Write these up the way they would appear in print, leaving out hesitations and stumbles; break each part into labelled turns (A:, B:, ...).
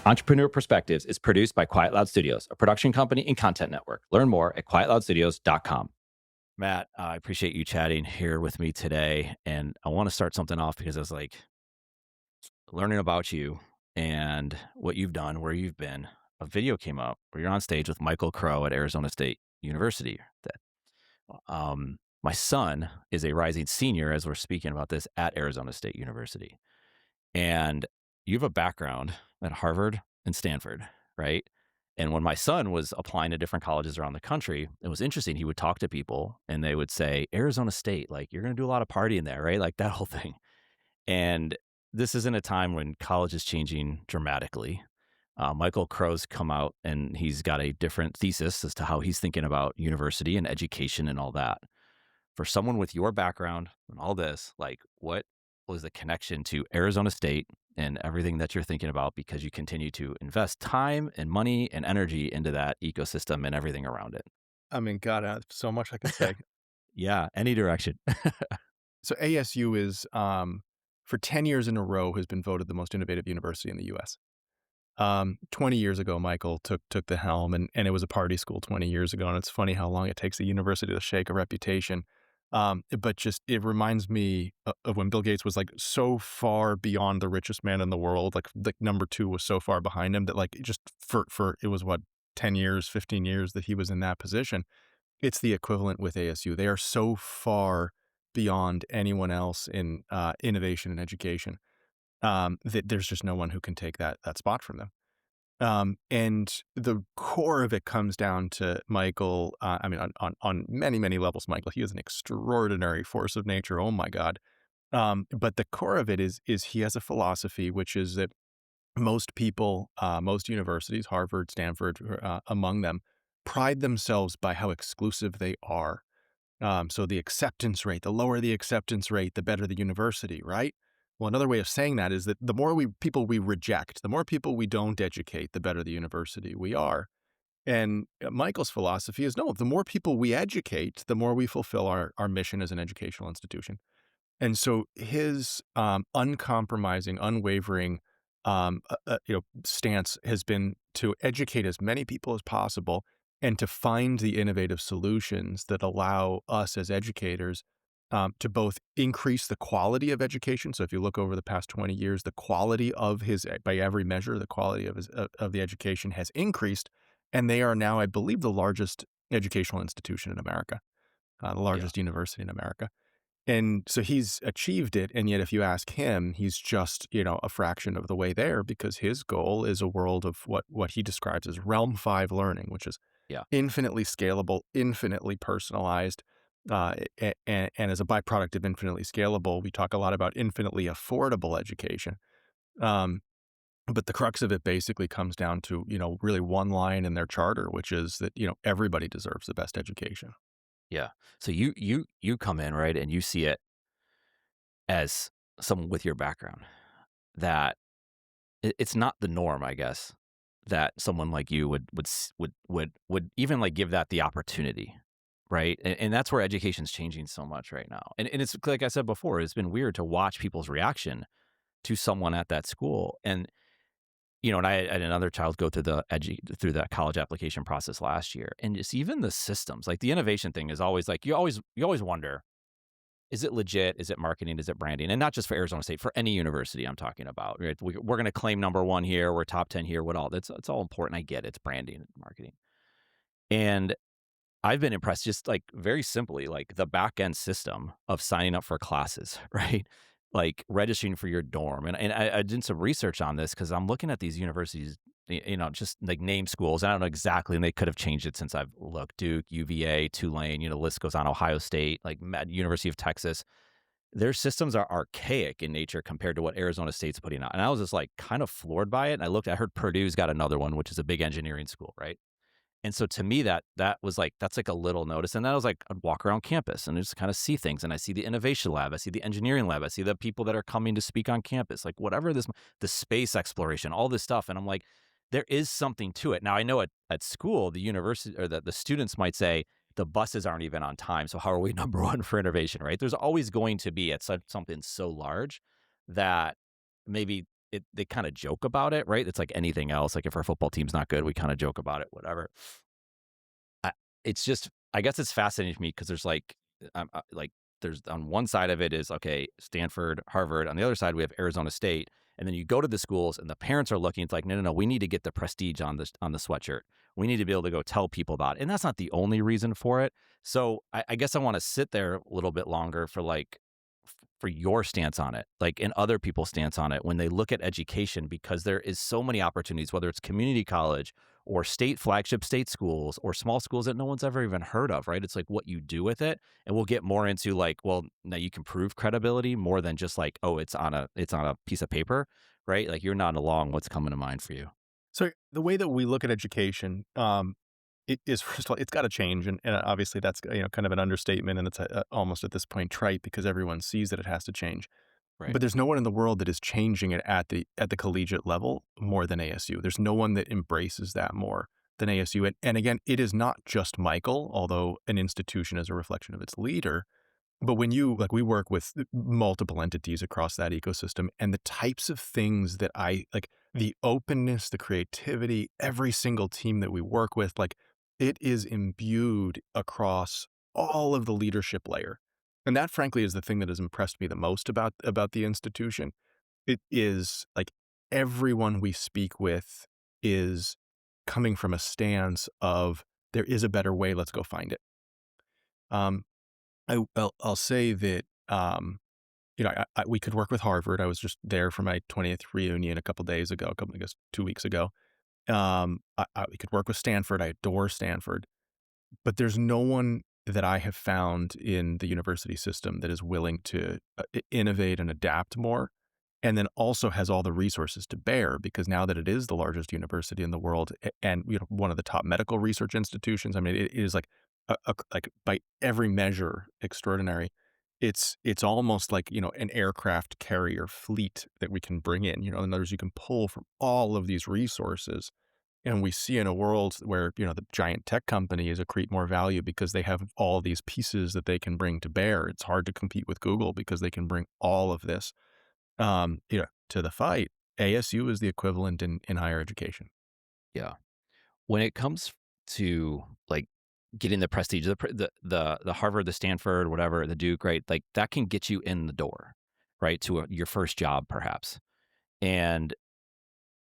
A: Entrepreneur Perspectives is produced by QuietLoud Studios, a production company and content network. Learn more at QuietLoudStudios.com. Matt, I appreciate you chatting here with me today. And I want to start something off because I was like learning about you and what you've done, where you've been. A video came up where you're on stage with Michael Crow at Arizona State University. My son is a rising senior, as we're speaking about this, at Arizona State University. And you have a background at Harvard and Stanford, right? And when my son was applying to different colleges around the country, it was interesting. He would talk to people and they would say, Arizona State, like you're going to do a lot of partying there, right? Like that whole thing. And this isn't a time when college is changing dramatically. Michael Crow's come out and he's got a different thesis as to how he's thinking about university and education and all that. For someone with your background and all this, like what was the connection to Arizona State and everything that you're thinking about, because you continue to invest time and money and energy into that ecosystem and everything around it?
B: I mean, God, so much I could say.
A: Yeah, any direction.
B: So ASU is, for 10 years in a row, has been voted the most innovative university in the U.S. 20 years ago, Michael took the helm, and it was a party school 20 years ago. And it's funny how long it takes a university to shake a reputation. But just it reminds me of when Bill Gates was like so far beyond the richest man in the world, like number two was so far behind him that like just for it was what 10 years, 15 years that he was in that position. It's the equivalent with ASU. They are so far beyond anyone else in innovation and education that there's just no one who can take that spot from them. And the core of it comes down to Michael. I mean, on many, many levels, Michael, he is an extraordinary force of nature. Oh my God. But the core of it is he has a philosophy, which is that most people, most universities, Harvard, Stanford, among them, pride themselves by how exclusive they are. So the acceptance rate, the lower the acceptance rate, the better the university, right? Well, another way of saying that is that the more people we reject, the more people we don't educate, the better the university we are. And Michael's philosophy is no, the more people we educate, the more we fulfill our mission as an educational institution. And so his uncompromising, unwavering stance has been to educate as many people as possible and to find the innovative solutions that allow us as educators to both increase the quality of education. So if you look over the past 20 years, the quality of by every measure, the quality of the education has increased. And they are now, I believe, the largest educational institution in America, the
A: Yeah.
B: largest university in America. And so he's achieved it. And yet if you ask him, he's just, a fraction of the way there, because his goal is a world of what he describes as realm 5 learning, which is
A: Yeah.
B: infinitely scalable, infinitely personalized. And as a byproduct of infinitely scalable, we talk a lot about infinitely affordable education. Um, but the crux of it basically comes down to, really one line in their charter, which is that, everybody deserves the best education.
A: Yeah. So you come in, right, and you see it as someone with your background that it's not the norm, I guess, that someone like you would even like give that the opportunity, right? And that's where education's changing so much right now. And it's like I said before, it's been weird to watch people's reaction to someone at that school. And and I had another child go through through that college application process last year, and just even the systems, like the innovation thing, is always like you always wonder, is it legit? Is it marketing? Is it branding? And not just for Arizona State, for any university I'm talking about. Right? We're going to claim number one here. We're top 10 here. It's all important. I get it. It's branding and marketing. And I've been impressed, just like very simply, like the back end system of signing up for classes, right? Like registering for your dorm. And I did some research on this because I'm looking at these universities, just like name schools. I don't know exactly, and they could have changed it since I've looked. Duke, UVA, Tulane, the list goes on. Ohio State, like University of Texas. Their systems are archaic in nature compared to what Arizona State's putting out. And I was just like kind of floored by it. And I heard Purdue's got another one, which is a big engineering school, right? And so to me, that was like, that's like a little notice. And that was like, I'd walk around campus and just kind of see things. And I see the innovation lab, I see the engineering lab, I see the people that are coming to speak on campus, like whatever the space exploration, all this stuff. And I'm like, there is something to it. Now I know at school, the university or the students might say the buses aren't even on time. So how are we number one for innovation, right? There's always going to be at something so large that maybe they kind of joke about it, right? It's like anything else. Like if our football team's not good, we kind of joke about it, whatever. I, it's just, I guess it's fascinating to me because there's like there's on one side of it is okay, Stanford, Harvard. On the other side, we have Arizona State, and then you go to the schools, and the parents are looking. It's like, no, no, no, we need to get the prestige on the sweatshirt. We need to be able to go tell people about it, and that's not the only reason for it. So I guess I want to sit there a little bit longer for like for your stance on it, like and other people's stance on it when they look at education, because there is so many opportunities, whether it's community college or state flagship state schools or small schools that no one's ever even heard of, right? It's like what you do with it. And we'll get more into like, well, now you can prove credibility more than just like, oh, it's on a piece of paper, right? Like you're nodding along. What's coming to mind for you?
B: So the way that we look at education, it is first of all, it's got to change, and obviously that's kind of an understatement, and it's almost at this point trite because everyone sees that it has to change.
A: Right.
B: But there's no one in the world that is changing it at the collegiate level more than ASU. There's no one that embraces that more than ASU. And again, it is not just Michael, although an institution is a reflection of its leader. But when we work with multiple entities across that ecosystem, and the types of things that the openness, the creativity, every single team that we work with, like it is imbued across all of the leadership layer. And that frankly is the thing that has impressed me the most about the institution. It is like everyone we speak with is coming from a stance of there is a better way, let's go find it. Um, I'll say that, we could work with Harvard. I was just there for my 20th reunion a couple days ago, I guess 2 weeks ago. We could work with Stanford. I adore Stanford. But there's no one that I have found in the university system that is willing to innovate and adapt more, and then also has all the resources to bear, because now that it is the largest university in the world and one of the top medical research institutions, I mean, it is like like by every measure extraordinary. It's almost like an aircraft carrier fleet that we can bring in. In other words, you can pull from all of these resources, and we see in a world where, the giant tech companies accrete more value because they have all these pieces that they can bring to bear. It's hard to compete with Google because they can bring all of this, to the fight. ASU is the equivalent in higher education.
A: Yeah. When it comes to like getting the prestige, the Harvard, the Stanford, whatever, the Duke, right? Like that can get you in the door, right, to your first job, perhaps. And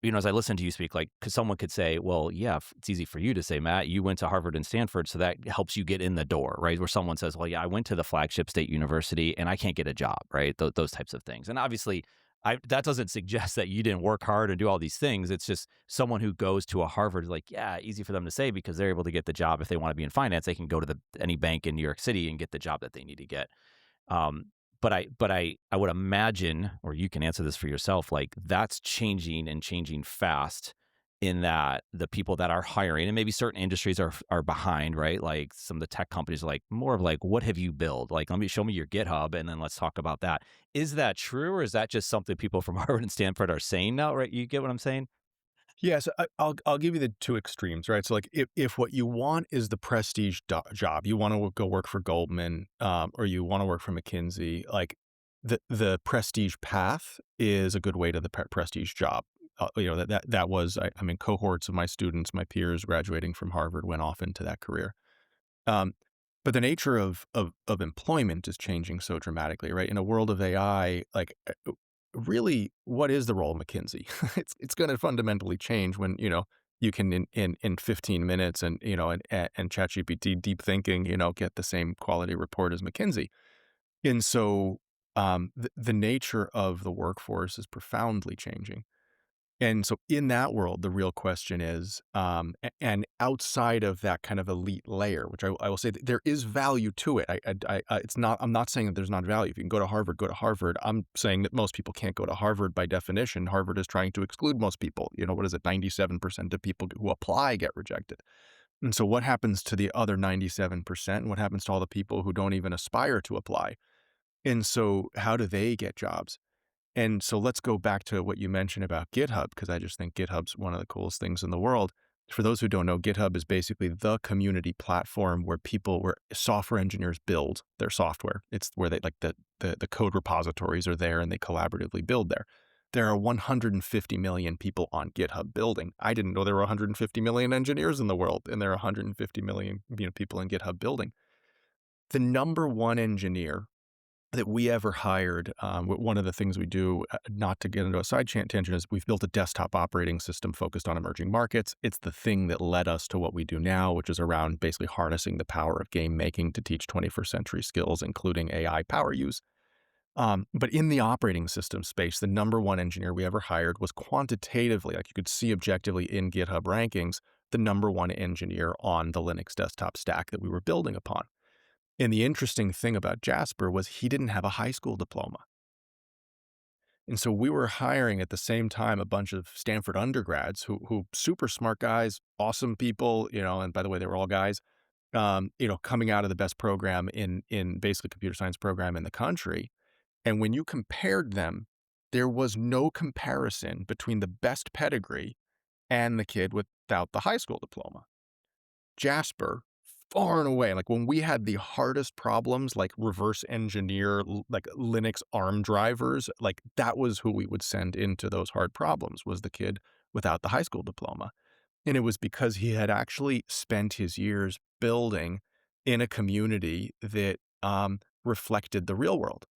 A: as I listen to you speak, like, because someone could say, well, yeah, it's easy for you to say, Matt, you went to Harvard and Stanford, so that helps you get in the door, right? Where someone says, well, yeah, I went to the flagship state university and I can't get a job, right? Those types of things. And obviously, that doesn't suggest that you didn't work hard and do all these things. It's just someone who goes to a Harvard is like, yeah, easy for them to say because they're able to get the job. If they want to be in finance, they can go to any bank in New York City and get the job that they need to get. Um, but I would imagine, or you can answer this for yourself, like that's changing and changing fast in that the people that are hiring and maybe certain industries are behind, right? Like some of the tech companies are like more of like, what have you built? Like, show me your GitHub and then let's talk about that. Is that true, or is that just something people from Harvard and Stanford are saying now, right? You get what I'm saying?
B: Yeah, so I'll give you the two extremes, right? So like if what you want is the prestige job, you want to go work for Goldman, or you want to work for McKinsey, like the prestige path is a good way to the prestige job. That was I mean, cohorts of my students, my peers graduating from Harvard went off into that career. Um, but the nature of employment is changing so dramatically, right? In a world of AI, like really, what is the role of McKinsey? It's going to fundamentally change when you can in 15 minutes and and ChatGPT deep thinking get the same quality report as McKinsey. And so the nature of the workforce is profoundly changing. And so in that world, the real question is, and outside of that kind of elite layer, which I will say that there is value to it. It's not, I'm not saying that there's not value. If you can go to Harvard, go to Harvard. I'm saying that most people can't go to Harvard by definition. Harvard is trying to exclude most people. What is it? 97% of people who apply get rejected. And so what happens to the other 97%? What happens to all the people who don't even aspire to apply? And so how do they get jobs? And so let's go back to what you mentioned about GitHub, because I just think GitHub's one of the coolest things in the world. For those who don't know, GitHub is basically the community platform where software engineers build their software. It's where they the code repositories are there and they collaboratively build there. There are 150 million people on GitHub building. I didn't know there were 150 million engineers in the world, and there are 150 million people in GitHub building. The number one engineer that we ever hired, one of the things we do, not to get into a side tangent, is we've built a desktop operating system focused on emerging markets. It's the thing that led us to what we do now, which is around basically harnessing the power of game making to teach 21st century skills, including AI power use. But in the operating system space, the number one engineer we ever hired was quantitatively, like you could see objectively in GitHub rankings, the number one engineer on the Linux desktop stack that we were building upon. And the interesting thing about Jasper was he didn't have a high school diploma. And so we were hiring at the same time a bunch of Stanford undergrads who super smart guys, awesome people, and by the way, they were all guys, coming out of the best program in basically computer science program in the country. And when you compared them, there was no comparison between the best pedigree and the kid without the high school diploma. Jasper, far and away, like when we had the hardest problems, like reverse engineer, like Linux ARM drivers, like that was who we would send into those hard problems, was the kid without the high school diploma. And it was because he had actually spent his years building in a community that reflected the real world.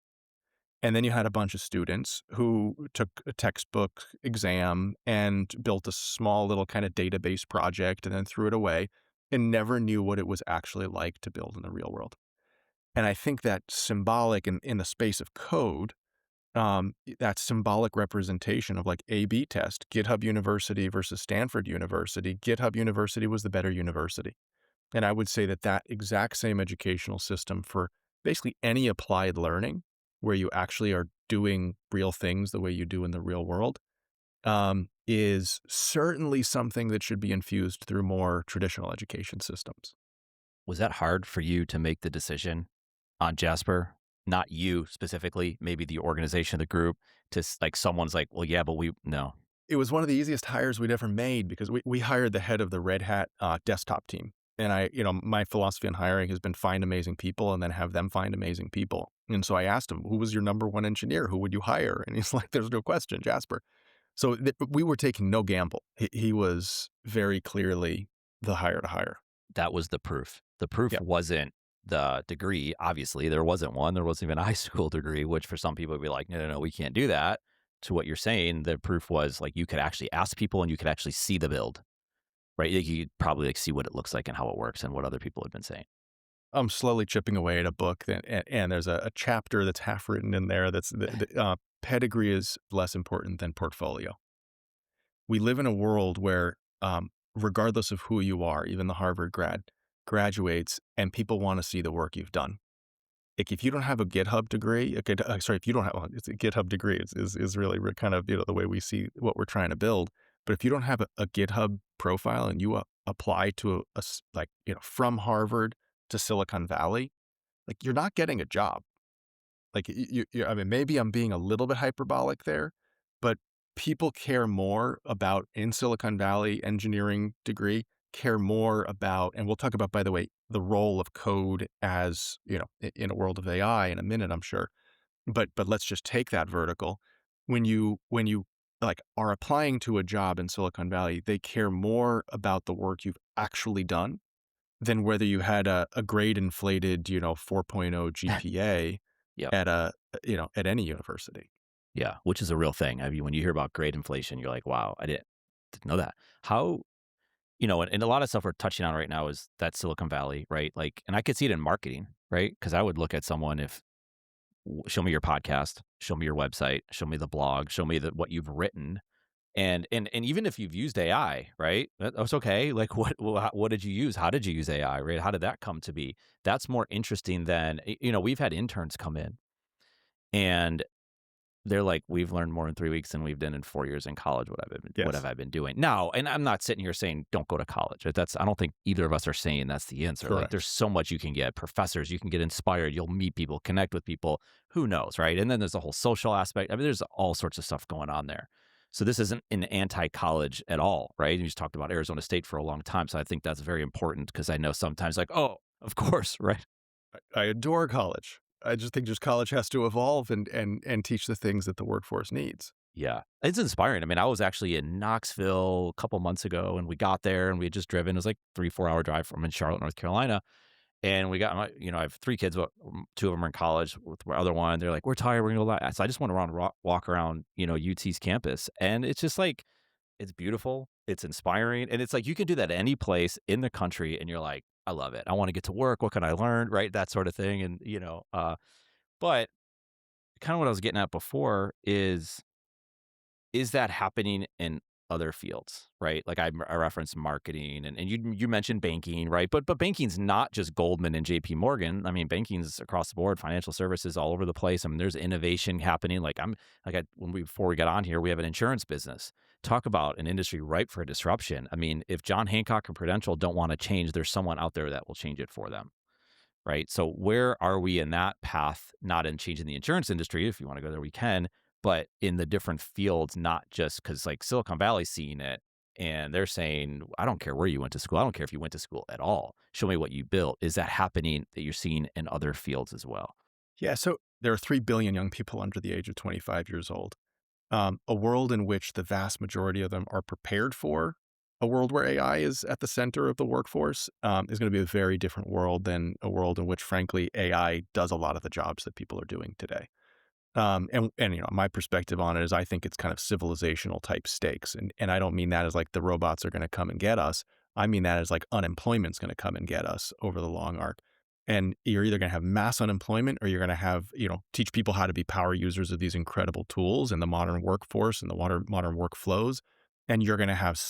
B: And then you had a bunch of students who took a textbook exam and built a small little kind of database project and then threw it away and never knew what it was actually like to build in the real world. And I think that symbolic in the space of code, that symbolic representation of like A/B test, GitHub University versus Stanford University, GitHub University was the better university. And I would say that that exact same educational system for basically any applied learning where you actually are doing real things the way you do in the real world, is certainly something that should be infused through more traditional education systems.
A: Was that hard for you to make the decision on Jasper? Not you specifically, maybe the organization, the group, like someone's like, well, yeah, but no.
B: It was one of the easiest hires we'd ever made because we hired the head of the Red Hat desktop team. And my philosophy on hiring has been find amazing people and then have them find amazing people. And so I asked him, who was your number one engineer? Who would you hire? And he's like, there's no question, Jasper. So we were taking no gamble. He was very clearly the hire to hire.
A: That was the proof. The proof
B: Yep.
A: wasn't the degree. Obviously, there wasn't one. There wasn't even a high school degree, which for some people would be like, no, we can't do that. To what you're saying, the proof was like you could actually ask people and you could actually see the build, right? Like you could probably like see what it looks like and how it works and what other people had been saying.
B: I'm slowly chipping away at a book and there's a chapter that's half written in there that's pedigree is less important than portfolio. We live in a world where, regardless of who you are, even the Harvard grad graduates and people want to see the work you've done. Like if you don't have a GitHub degree, if you don't have, well, it's a GitHub degree is really kind of, the way we see what we're trying to build. But if you don't have a GitHub profile and you apply to from Harvard to Silicon Valley, like you're not getting a job. Like I mean, maybe I'm being a little bit hyperbolic there, but people care more about in Silicon Valley engineering degree, care more about, and we'll talk about, by the way, the role of code as, in a world of AI in a minute, I'm sure. But let's just take that vertical. When you like are applying to a job in Silicon Valley, they care more about the work you've actually done than whether you had a grade inflated, 4.0 GPA
A: Yep.
B: at any university.
A: Yeah, which is a real thing. I mean, when you hear about grade inflation, you're like, wow, I didn't know that. How, and a lot of stuff we're touching on right now is that Silicon Valley, right? Like, and I could see it in marketing, right? Because I would look at someone show me your podcast, show me your website, show me the blog, show me what you've written. And even if you've used AI, right? That's okay. Like what did you use? How did you use AI, right? How did that come to be? That's more interesting than, we've had interns come in and they're like, we've learned more in 3 weeks than we've done in 4 years in college. What
B: Yes.
A: have I been doing now? And I'm not sitting here saying don't go to college. I don't think either of us are saying that's the answer. Like
B: Correct.
A: there's so much you can get, professors, you can get inspired, you'll meet people, connect with people, who knows, right? And then there's a whole social aspect. I mean, there's all sorts of stuff going on there. So this isn't an anti-college at all, right? You just talked about Arizona State for a long time. So I think that's very important because I know sometimes like, oh, of course, right?
B: I adore college. I just think college has to evolve and teach the things that the workforce needs.
A: Yeah. It's inspiring. I mean, I was actually in Knoxville a couple months ago, and we got there and we had just driven. It was like 3-4 hour drive from in Charlotte, North Carolina. And we got my, I have 3 kids, but two of them are in college with my other one. They're like, we're tired. We're going to go. So I just went around, walk around, UT's campus. And it's just like, it's beautiful. It's inspiring. And it's like, you can do that any place in the country. And you're like, I love it. I want to get to work. What can I learn? Right. That sort of thing. And, but kind of what I was getting at before is that happening in other fields, right? Like I referenced marketing and you mentioned banking, right? But banking's not just Goldman and JP Morgan. I mean, banking's across the board, financial services all over the place. I mean, there's innovation happening. Before we got on here, we have an insurance business. Talk about an industry ripe for disruption. I mean, if John Hancock and Prudential don't want to change, there's someone out there that will change it for them. Right. So where are we in that path? Not in changing the insurance industry. If you want to go there, we can, but in the different fields, not just because like Silicon Valley's seeing it and they're saying, I don't care where you went to school. I don't care if you went to school at all. Show me what you built. Is that happening that you're seeing in other fields as well?
B: Yeah, so there are 3 billion young people under the age of 25 years old. A world in which the vast majority of them are prepared for a world where AI is at the center of the workforce is going to be a very different world than a world in which, frankly, AI does a lot of the jobs that people are doing today. And my perspective on it is I think it's kind of civilizational type stakes. And I don't mean that as like the robots are going to come and get us. I mean that as like unemployment's going to come and get us over the long arc. And you're either going to have mass unemployment or you're going to have, teach people how to be power users of these incredible tools in the modern workforce and the modern workflows. And you're going to have,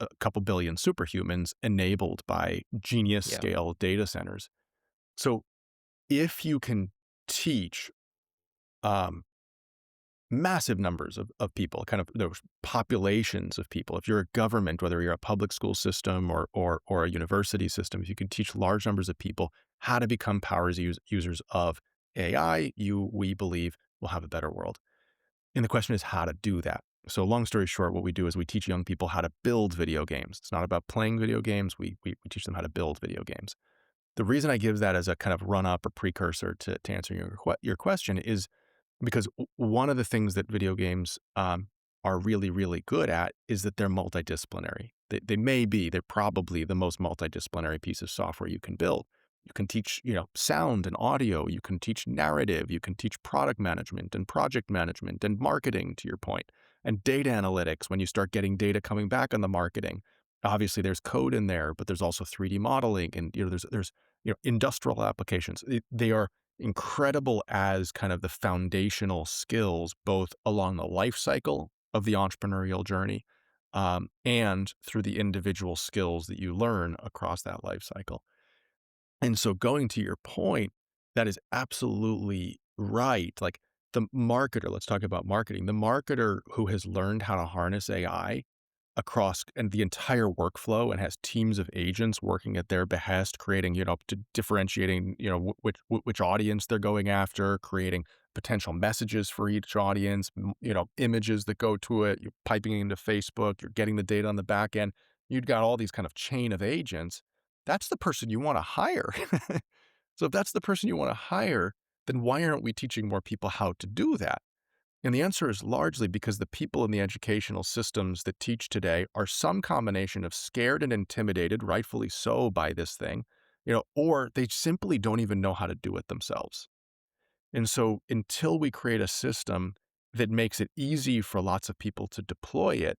B: a couple billion superhumans enabled by genius
A: Yeah.
B: scale data centers. So if you can teach um, massive numbers of people, kind of those populations of people. If you're a government, whether you're a public school system or a university system, if you can teach large numbers of people how to become users of AI, we believe, will have a better world. And the question is how to do that. So long story short, what we do is we teach young people how to build video games. It's not about playing video games. We teach them how to build video games. The reason I give that as a kind of run up or precursor to answering your question is because one of the things that video games are really, really good at is that they're multidisciplinary. They're probably the most multidisciplinary piece of software you can build. You can teach, sound and audio. You can teach narrative. You can teach product management and project management and marketing, to your point, and data analytics when you start getting data coming back on the marketing. Obviously, there's code in there, but there's also 3D modeling and, there's industrial applications. They are incredible as kind of the foundational skills, both along the life cycle of the entrepreneurial journey and through the individual skills that you learn across that life cycle. And so going to your point, that is absolutely right. Like the marketer, let's talk about marketing. The marketer who has learned how to harness AI across and the entire workflow and has teams of agents working at their behest, creating, differentiating, which audience they're going after, creating potential messages for each audience, images that go to it, you're piping it into Facebook, you're getting the data on the back end. You've got all these kind of chain of agents. That's the person you want to hire. So if that's the person you want to hire, then why aren't we teaching more people how to do that? And the answer is largely because the people in the educational systems that teach today are some combination of scared and intimidated, rightfully so, by this thing, or they simply don't even know how to do it themselves. And so until we create a system that makes it easy for lots of people to deploy it,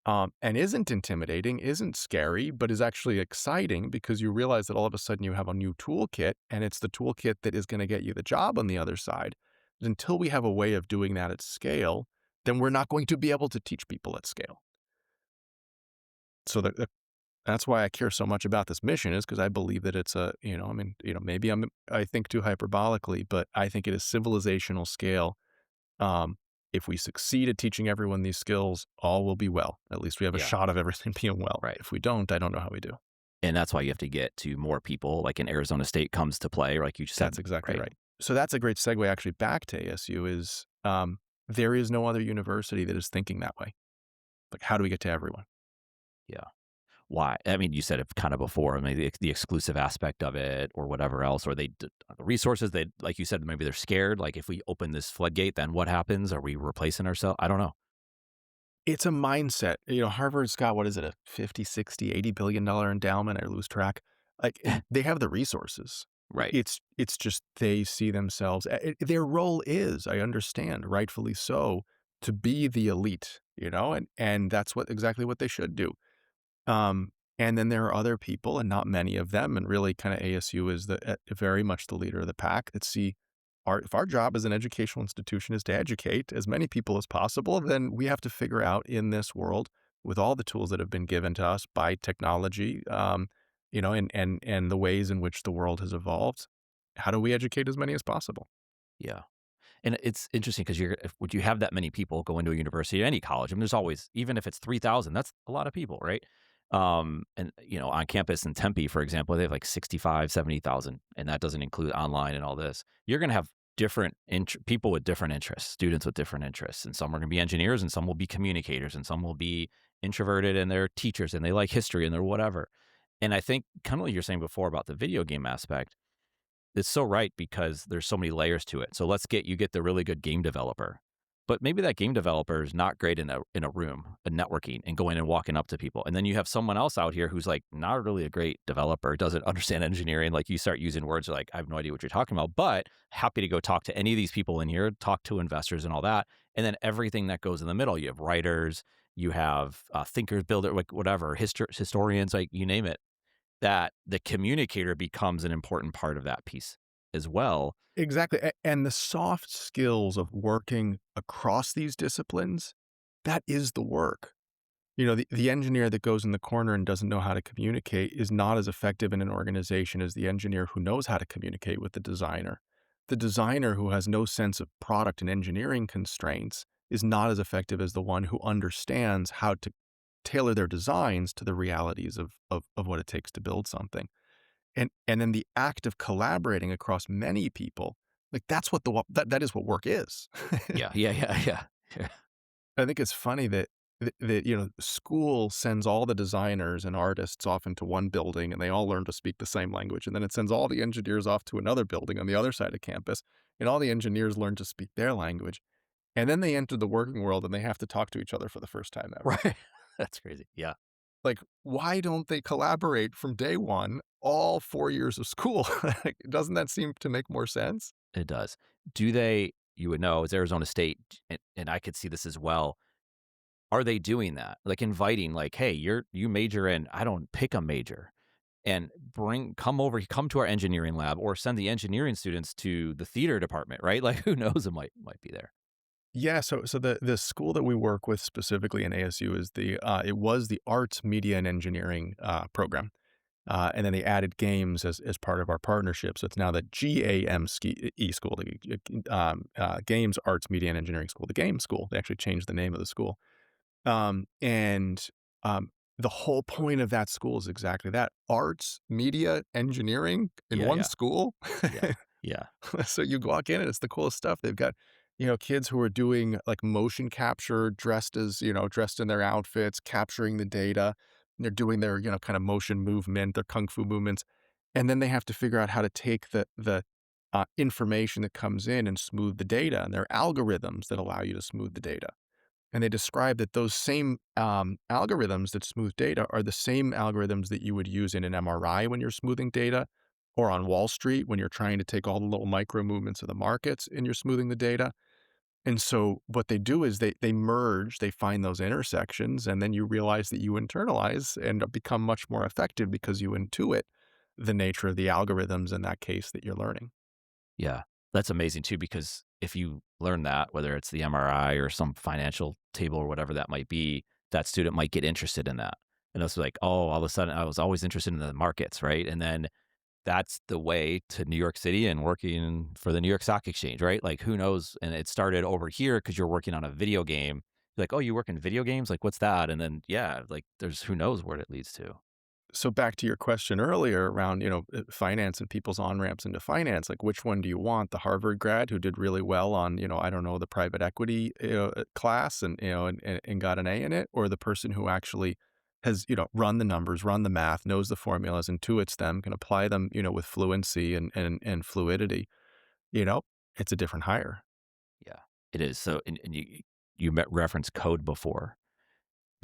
B: and isn't intimidating, isn't scary, but is actually exciting because you realize that all of a sudden you have a new toolkit and it's the toolkit that is going to get you the job on the other side. Until we have a way of doing that at scale, then we're not going to be able to teach people at scale. So that's why I care so much about this mission is because I believe that it's maybe I think too hyperbolically, but I think it is civilizational scale. If we succeed at teaching everyone these skills, all will be well. At least we have a
A: Yeah.
B: shot of everything being well.
A: Right.
B: If we don't, I don't know how we do.
A: And that's why you have to get to more people, like in Arizona State comes to play, like you just said.
B: That's exactly right. So that's a great segue actually back to ASU is there is no other university that is thinking that way. Like, how do we get to everyone?
A: Yeah. Why? I mean, you said it kind of before. I mean, the exclusive aspect of it, or whatever else, or the resources. They, like you said, maybe they're scared. Like, if we open this floodgate, then what happens? Are we replacing ourselves? I don't know.
B: It's a mindset. Harvard's got, what is it, a 50, 60, $80 billion endowment? I lose track. Like, and they have the resources.
A: Right.
B: It's just they see themselves their role is, I understand, rightfully so, to be the elite, and that's exactly what they should do. And then there are other people, and not many of them, and really kind of ASU is very much the leader of the pack that see if our job as an educational institution is to educate as many people as possible, then we have to figure out in this world with all the tools that have been given to us by technology, and the ways in which the world has evolved, how do we educate as many as possible?
A: Yeah. And it's interesting because would you have that many people go into a university or any college? I mean, there's always, even if it's 3,000, that's a lot of people, right? And on campus in Tempe, for example, they have like 65, 70,000, and that doesn't include online and all this. You're going to have different people with different interests, students with different interests, and some are going to be engineers, and some will be communicators, and some will be introverted, and they're teachers, and they like history, and they're whatever. And I think kind of like you're saying before about the video game aspect, it's so right because there's so many layers to it. So you get the really good game developer, but maybe that game developer is not great in a room, a networking and going and walking up to people. And then you have someone else out here who's like not really a great developer, doesn't understand engineering. Like you start using words like, I have no idea what you're talking about, but happy to go talk to any of these people in here, talk to investors and all that. And then everything that goes in the middle, you have writers, you have thinkers, builder, like whatever, historians, like you name it, that the communicator becomes an important part of that piece as well.
B: Exactly, and the soft skills of working across these disciplines, that is the work. The engineer that goes in the corner and doesn't know how to communicate is not as effective in an organization as the engineer who knows how to communicate with the designer. The designer who has no sense of product and engineering constraints is not as effective as the one who understands how to tailor their designs to the realities of what it takes to build something. And then the act of collaborating across many people, like, that's what that is what work is.
A: Yeah, yeah, yeah, yeah. Yeah.
B: I think it's funny that school sends all the designers and artists off into one building, and they all learn to speak the same language, and then it sends all the engineers off to another building on the other side of campus, and all the engineers learn to speak their language, and then they enter the working world, and they have to talk to each other for the first time ever.
A: Right. That's crazy. Yeah,
B: Like, why don't they collaborate from day one, all 4 years of school? Like, doesn't that seem to make more sense?
A: it does. Do they you would know, it's Arizona State, and I could see this as well. Are they doing that? Like inviting, like, "Hey, you major in" I don't pick a major, and come to our engineering lab or send the engineering students to the theater department, right? Like, who knows, it might be there.
B: Yeah, so the school that we work with specifically in ASU is it was the Arts, Media, and Engineering, program, and then they added games as part of our partnership, so it's now the GAME school, the, Games, Arts, Media, and Engineering School, the GAME school. They actually changed the name of the school. And the whole point of that school is exactly that: arts, media, engineering in
A: Yeah,
B: one
A: yeah,
B: school.
A: yeah, yeah.
B: So you walk in and it's the coolest stuff. They've got, kids who are doing like motion capture, dressed in their outfits, capturing the data. And they're doing their, kind of motion movement, their kung fu movements. And then they have to figure out how to take the information that comes in and smooth the data. And there are algorithms that allow you to smooth the data. And they describe that those same algorithms that smooth data are the same algorithms that you would use in an MRI when you're smoothing data, or on Wall Street when you're trying to take all the little micro movements of the markets and you're smoothing the data. And so what they do is they merge, they find those intersections, and then you realize that you internalize and become much more effective because you intuit the nature of the algorithms in that case that you're learning.
A: Yeah, that's amazing too, because if you learn that, whether it's the MRI or some financial table or whatever that might be, that student might get interested in that. And it's like, oh, all of a sudden I was always interested in the markets, right? And then that's the way to New York City and working for the New York Stock Exchange, right? Like who knows? And it started over here because you're working on a video game. Like, oh, you work in video games? Like, what's that? And then, yeah, like there's who knows where it leads to.
B: So back to your question earlier around, finance and people's on-ramps into finance, like which one do you want? The Harvard grad who did really well on, I don't know, the private equity, class and, and got an A in it, or the person who actually has, run the numbers, run the math, knows the formulas, intuits them, can apply them, with fluency and fluidity, you know, it's a different hire.
A: Yeah, it is. So, and you referenced code before.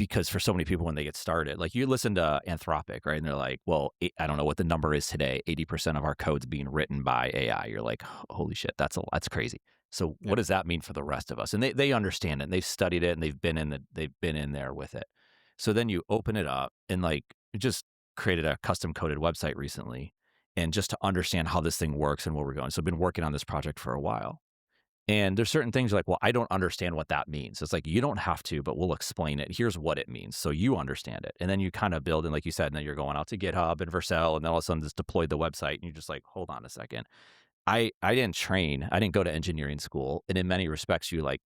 A: because for so many people when they get started, like you listen to Anthropic, right? And they're like, well, I don't know what the number is today. 80% of our code's being written by AI. You're like, holy shit, that's crazy. So
B: Yeah.
A: what does that mean for the rest of us? And they understand it and they've studied it and they've been in there with it. So then you open it up and like just created a custom coded website recently and just to understand how this thing works and where we're going. So I've been working on this project for a while. And there's certain things you're like, well, I don't understand what that means. It's like, you don't have to, but we'll explain it. Here's what it means. So you understand it. And then you kind of build, and like you said, and then you're going out to GitHub and Vercel, and then all of a sudden just deployed the website. And you're just like, hold on a second. I didn't train, I didn't go to engineering school. And in many respects, you like,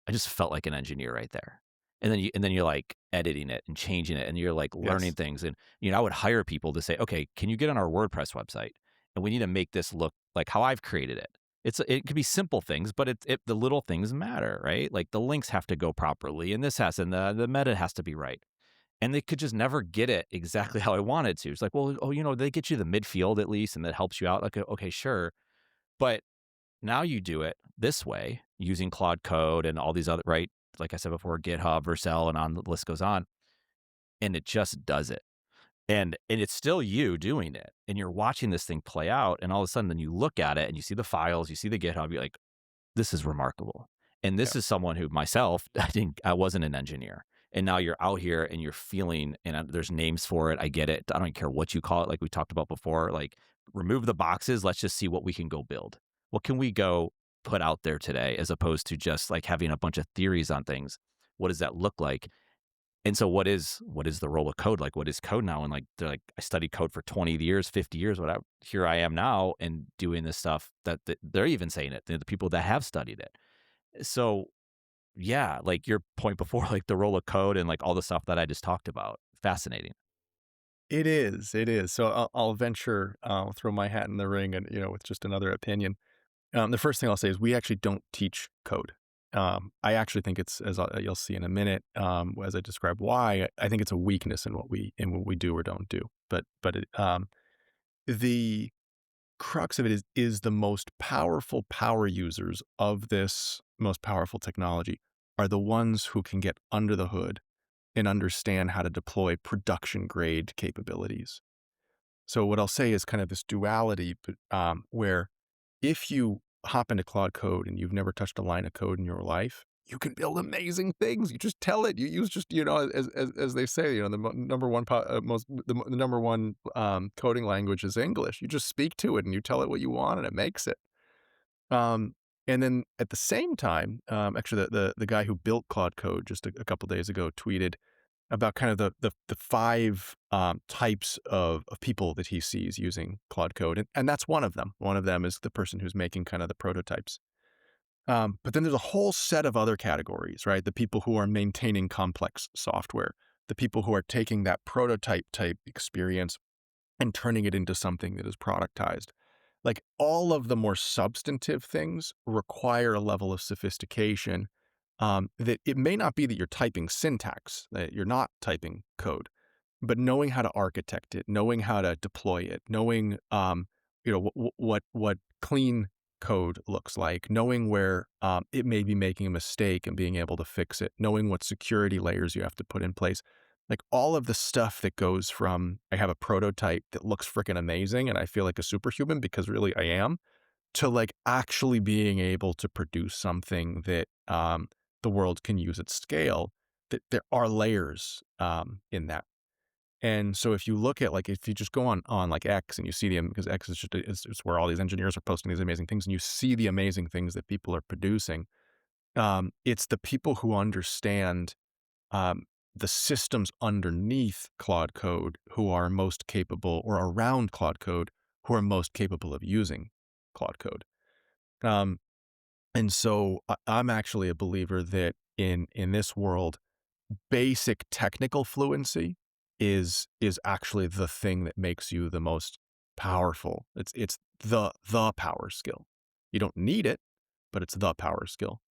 A: I just felt like an engineer right there. And then you're like editing it and changing it and you're like learning
B: Yes.
A: things. And I would hire people to say, okay, can you get on our WordPress website? And we need to make this look like how I've created it. It could be simple things, but the little things matter, right? Like the links have to go properly and and the meta has to be right. And they could just never get it exactly how I wanted to. It's like, well, oh, they get you the midfield at least and that helps you out. Like, okay, sure. But now you do it this way using Claude Code and all these other, right? Like I said before, GitHub, Vercel, and on the list goes on, and it just does it. And it's still you doing it, and you're watching this thing play out, and all of a sudden, then you look at it and you see the files, you see the GitHub, you're like, this is remarkable. And
B: Yeah.
A: this is someone who myself, I wasn't an engineer. And now you're out here and you're feeling, and there's names for it. I get it. I don't care what you call it. Like we talked about before, like remove the boxes. Let's just see what we can go build. What can we go put out there today as opposed to just like having a bunch of theories on things? What does that look like? And so what is the role of code? Like what is code now? And like they're like, I studied code for 20 years, 50 years, whatever. Here I am now and doing this stuff that they're even saying it, the people that have studied it. So yeah, like your point before, like the role of code and like all the stuff that I just talked about. Fascinating.
B: It is. It is. So I'll venture, I'll throw my hat in the ring and, with just another opinion. The first thing I'll say is we actually don't teach code. I actually think it's, as you'll see in a minute, as I describe why, I think it's a weakness in what we do or don't do. But the crux of it is the most powerful power users of this most powerful technology are the ones who can get under the hood and understand how to deploy production grade capabilities. So what I'll say is kind of this duality, where if you hop into Claude Code and you've never touched a line of code in your life, you can build amazing things. You just tell it. You use just as they say, number one the number one coding language is English. You just speak to it and you tell it what you want and it makes it. And then at the same time, actually the guy who built Claude Code just a couple days ago tweeted about kind of the five types of people that he sees using Claude Code, and that's one of them. One of them is the person who's making kind of the prototypes. But then there's a whole set of other categories, right? The people who are maintaining complex software, the people who are taking that prototype type experience and turning it into something that is productized. Like all of the more substantive things require a level of sophistication that it may not be that you're typing syntax, that you're not typing code, but knowing how to architect it, knowing how to deploy it, knowing what clean code looks like, knowing where it may be making a mistake and being able to fix it, knowing what security layers you have to put in place. Like all of the stuff that goes from I have a prototype that looks freaking amazing and I feel like a superhuman because really I am, to like actually being able to produce something that the world can use at scale, that there are layers in that. And so if you look at like, if you just go on like X and you see them, because X is just, it's where all these engineers are posting these amazing things and you see the amazing things that people are producing. It's the people who understand um, the systems underneath Claude Code who are most capable, or around Claude Code, who are most capable of using Claude Code. Um, and so I'm actually a believer that in this world, basic technical fluency is actually the thing that makes you the most powerful. It's the power skill. You don't need it, but it's the power skill.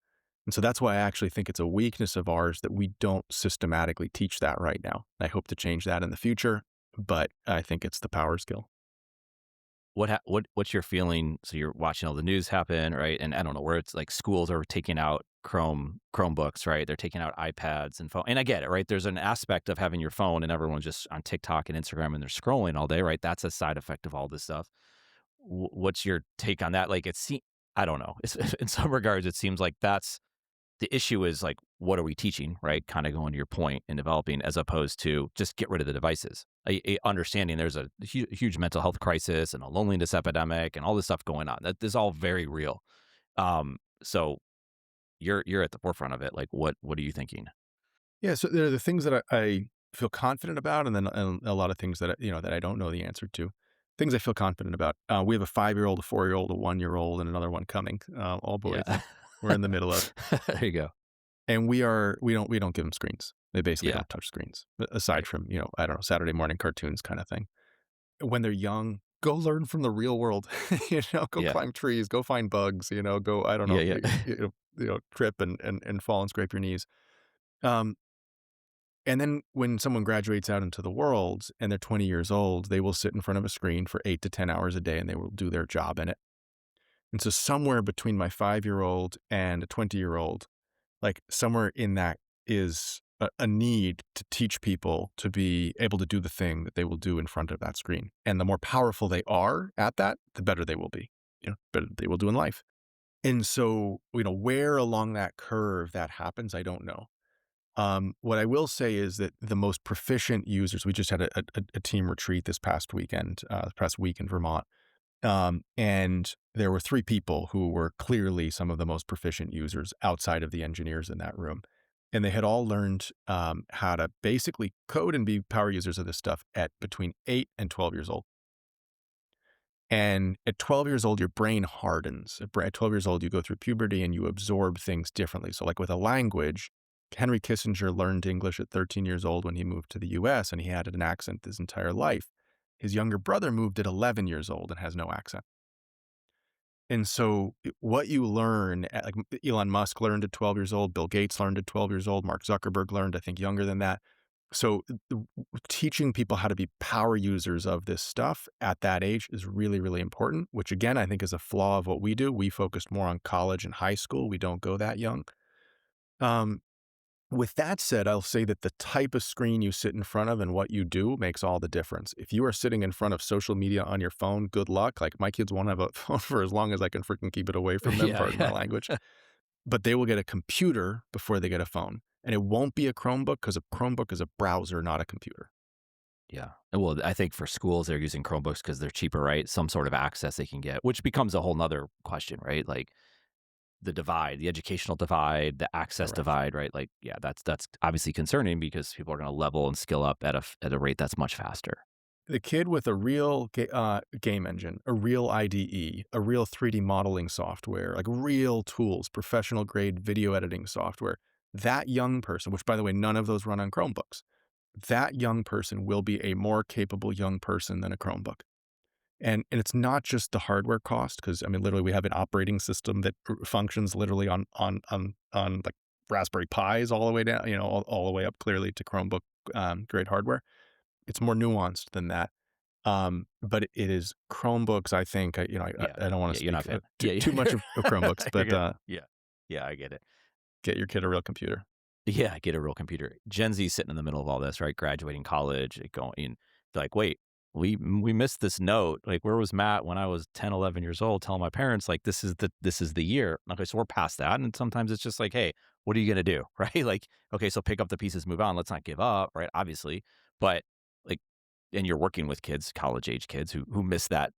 B: And so that's why I actually think it's a weakness of ours that we don't systematically teach that right now. I hope to change that in the future, but I think it's the power skill.
A: What's your feeling? So you're watching all the news happen, right? And I don't know where it's like schools are taking out Chromebooks, right? They're taking out iPads and phone. And I get it, right? There's an aspect of having your phone and everyone's just on TikTok and Instagram and they're scrolling all day, right? That's a side effect of all this stuff. What's your take on that? Like, I don't know. In some regards, it seems like that's the issue is like, what are we teaching, right? Kind of going to your point in developing, as opposed to just get rid of the devices. Understanding there's a huge mental health crisis and a loneliness epidemic and all this stuff going on. That is all very real. So you're at the forefront of it. Like, what are you thinking?
B: Yeah, so there are the things that I feel confident about, and then a lot of things that that I don't know the answer to. Things I feel confident about. We have a 5-year-old, a 4-year-old, a 1-year-old, and another one coming. All boys.
A: Yeah.
B: We're in the middle of,
A: There you go.
B: and we don't give them screens. They basically
A: Yeah.
B: don't touch screens, aside
A: Right.
B: from I don't know, Saturday morning cartoons kind of thing. When they're young, go learn from the real world. Go
A: Yeah.
B: climb trees, go find bugs. Go, I don't
A: Yeah.
B: know,
A: Yeah.
B: trip and fall and scrape your knees. Um, And then when someone graduates out into the world and they're 20 years old, they will sit in front of a screen for 8 to 10 hours a day and they will do their job in it. And so somewhere between my 5-year-old and a 20-year-old, like somewhere in that is a need to teach people to be able to do the thing that they will do in front of that screen. And the more powerful they are at that, the better they will be, better they will do in life. And so, where along that curve that happens, I don't know. What I will say is that the most proficient users, we just had a team retreat this past weekend, this past week in Vermont. And there were 3 people who were clearly some of the most proficient users outside of the engineers in that room. And they had all learned how to basically code and be power users of this stuff at between 8 and 12 years old. And at 12 years old, your brain hardens. At 12 years old, you go through puberty and you absorb things differently. So like with a language, Henry Kissinger learned English at 13 years old when he moved to the US and he had an accent his entire life. His younger brother moved at 11 years old and has no accent. And so what you learn, like Elon Musk learned at 12 years old, Bill Gates learned at 12 years old, Mark Zuckerberg learned, I think, younger than that. So teaching people how to be power users of this stuff at that age is really, really important, which again, I think is a flaw of what we do. We focus more on college and high school. We don't go that young. Um, with that said, I'll say that the type of screen you sit in front of and what you do makes all the difference. If you are sitting in front of social media on your phone, good luck. Like my kids won't have a phone for as long as I can freaking keep it away from them,
A: Yeah.
B: pardon my language. But they will get a computer before they get a phone. And it won't be a Chromebook because a Chromebook is a browser, not a computer.
A: Yeah. Well, I think for schools, they're using Chromebooks because they're cheaper, right? Some sort of access they can get, which becomes a whole nother question, right? Like the divide, the educational divide, the access
B: Correct.
A: divide, right? Like, yeah, that's obviously concerning because people are going to level and skill up at a rate that's much faster.
B: The kid with a real game engine, a real IDE, a real 3D modeling software, like real tools, professional grade video editing software, that young person, which by the way, none of those run on Chromebooks, that young person will be a more capable young person than a Chromebook. And it's not just the hardware cost, because I mean, literally, we have an operating system that functions literally on like Raspberry Pis all the way down, all the way up clearly to Chromebook grade hardware. It's more nuanced than that. But it is Chromebooks. I think
A: Yeah.
B: I don't want
A: Yeah.
B: to
A: You're not
B: speak
A: fan.
B: too,
A: Yeah.
B: too much of Chromebooks,
A: You're
B: but
A: good. Yeah. Yeah. I get it.
B: get your kid a real computer.
A: Yeah, get a real computer. Gen Z sitting in the middle of all this, right? Graduating college, going they're like, wait, we missed this note. Like, where was Matt when I was 10, 11 years old, telling my parents like this is the year. Okay, so we're past that, and sometimes it's just like, hey, what are you gonna do, right? Like, okay, so pick up the pieces, move on. Let's not give up, right? Obviously, but like, and you're working with kids, college age kids who missed that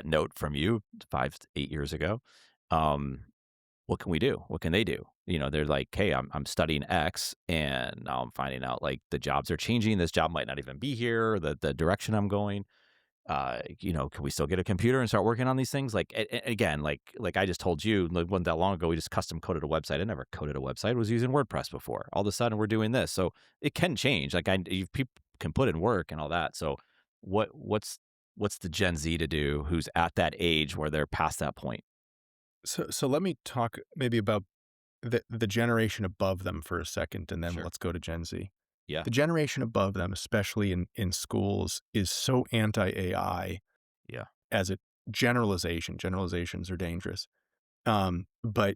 A: note from you 5 to 8 years ago. Um, what can we do? What can they do? They're like, hey, I'm studying X and now I'm finding out like the jobs are changing. This job might not even be here, the direction I'm going. Can we still get a computer and start working on these things? Like again, like I just told you, like, wasn't that long ago, we just custom coded a website. I never coded a website, I was using WordPress before. All of a sudden we're doing this. So it can change. Like people can put in work and all that. So what's the Gen Z to do who's at that age where they're past that point?
B: So let me talk maybe about the generation above them for a second, and then
A: Sure.
B: let's go to Gen Z.
A: Yeah.
B: The generation above them, especially in schools, is so anti-AI
A: Yeah.
B: as a generalization. Generalizations are dangerous. But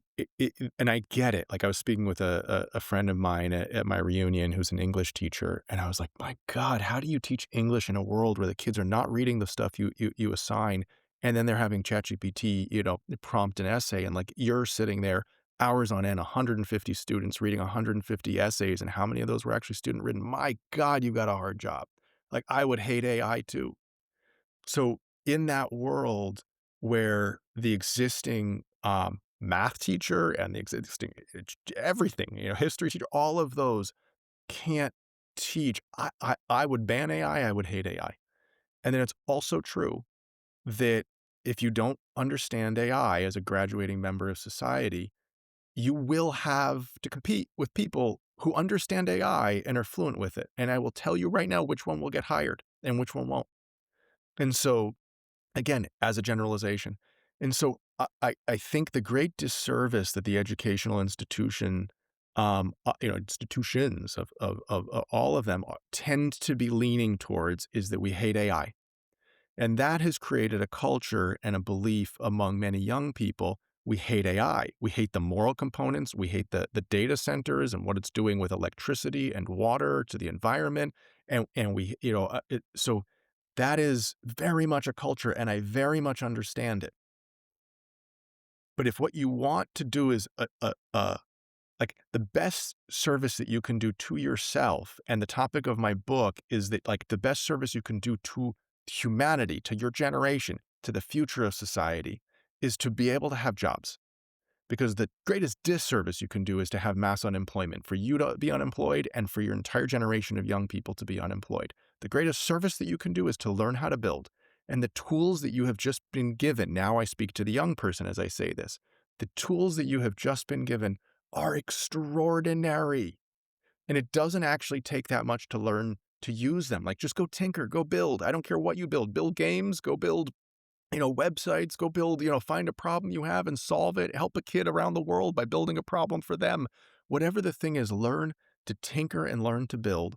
B: and I get it. Like I was speaking with a friend of mine at my reunion who's an English teacher, and I was like, my God, how do you teach English in a world where the kids are not reading the stuff you assign, and then they're having ChatGPT, prompt an essay, and like you're sitting there hours on end, 150 students reading 150 essays, and how many of those were actually student written? My God, you got a hard job. Like I would hate AI too. So in that world where the existing, math teacher and the existing everything, history teacher, all of those can't teach, I would ban AI, I would hate AI. And then it's also true that if you don't understand AI as a graduating member of society, you will have to compete with people who understand AI and are fluent with it. And I will tell you right now which one will get hired and which one won't. And so again, as a generalization. And so I think the great disservice that the educational institution, institutions of all of them tend to be leaning towards is that we hate AI. And that has created a culture and a belief among many young people. We hate AI. We hate the moral components. We hate the data centers and what it's doing with electricity and water to the environment. And we, so that is very much a culture, and I very much understand it. But if what you want to do is like the best service that you can do to yourself, and the topic of my book is that like the best service you can do to humanity, to your generation, to the future of society, is to be able to have jobs. Because the greatest disservice you can do is to have mass unemployment, for you to be unemployed and for your entire generation of young people to be unemployed. The greatest service that you can do is to learn how to build. And the tools that you have just been given, now I speak to the young person as I say this, the tools that you have just been given are extraordinary. And it doesn't actually take that much to learn to use them. Like just go tinker, go build. I don't care what you build. Build games, go build websites, go build, find a problem you have and solve it. Help a kid around the world by building a problem for them. Whatever the thing is, learn to tinker and learn to build.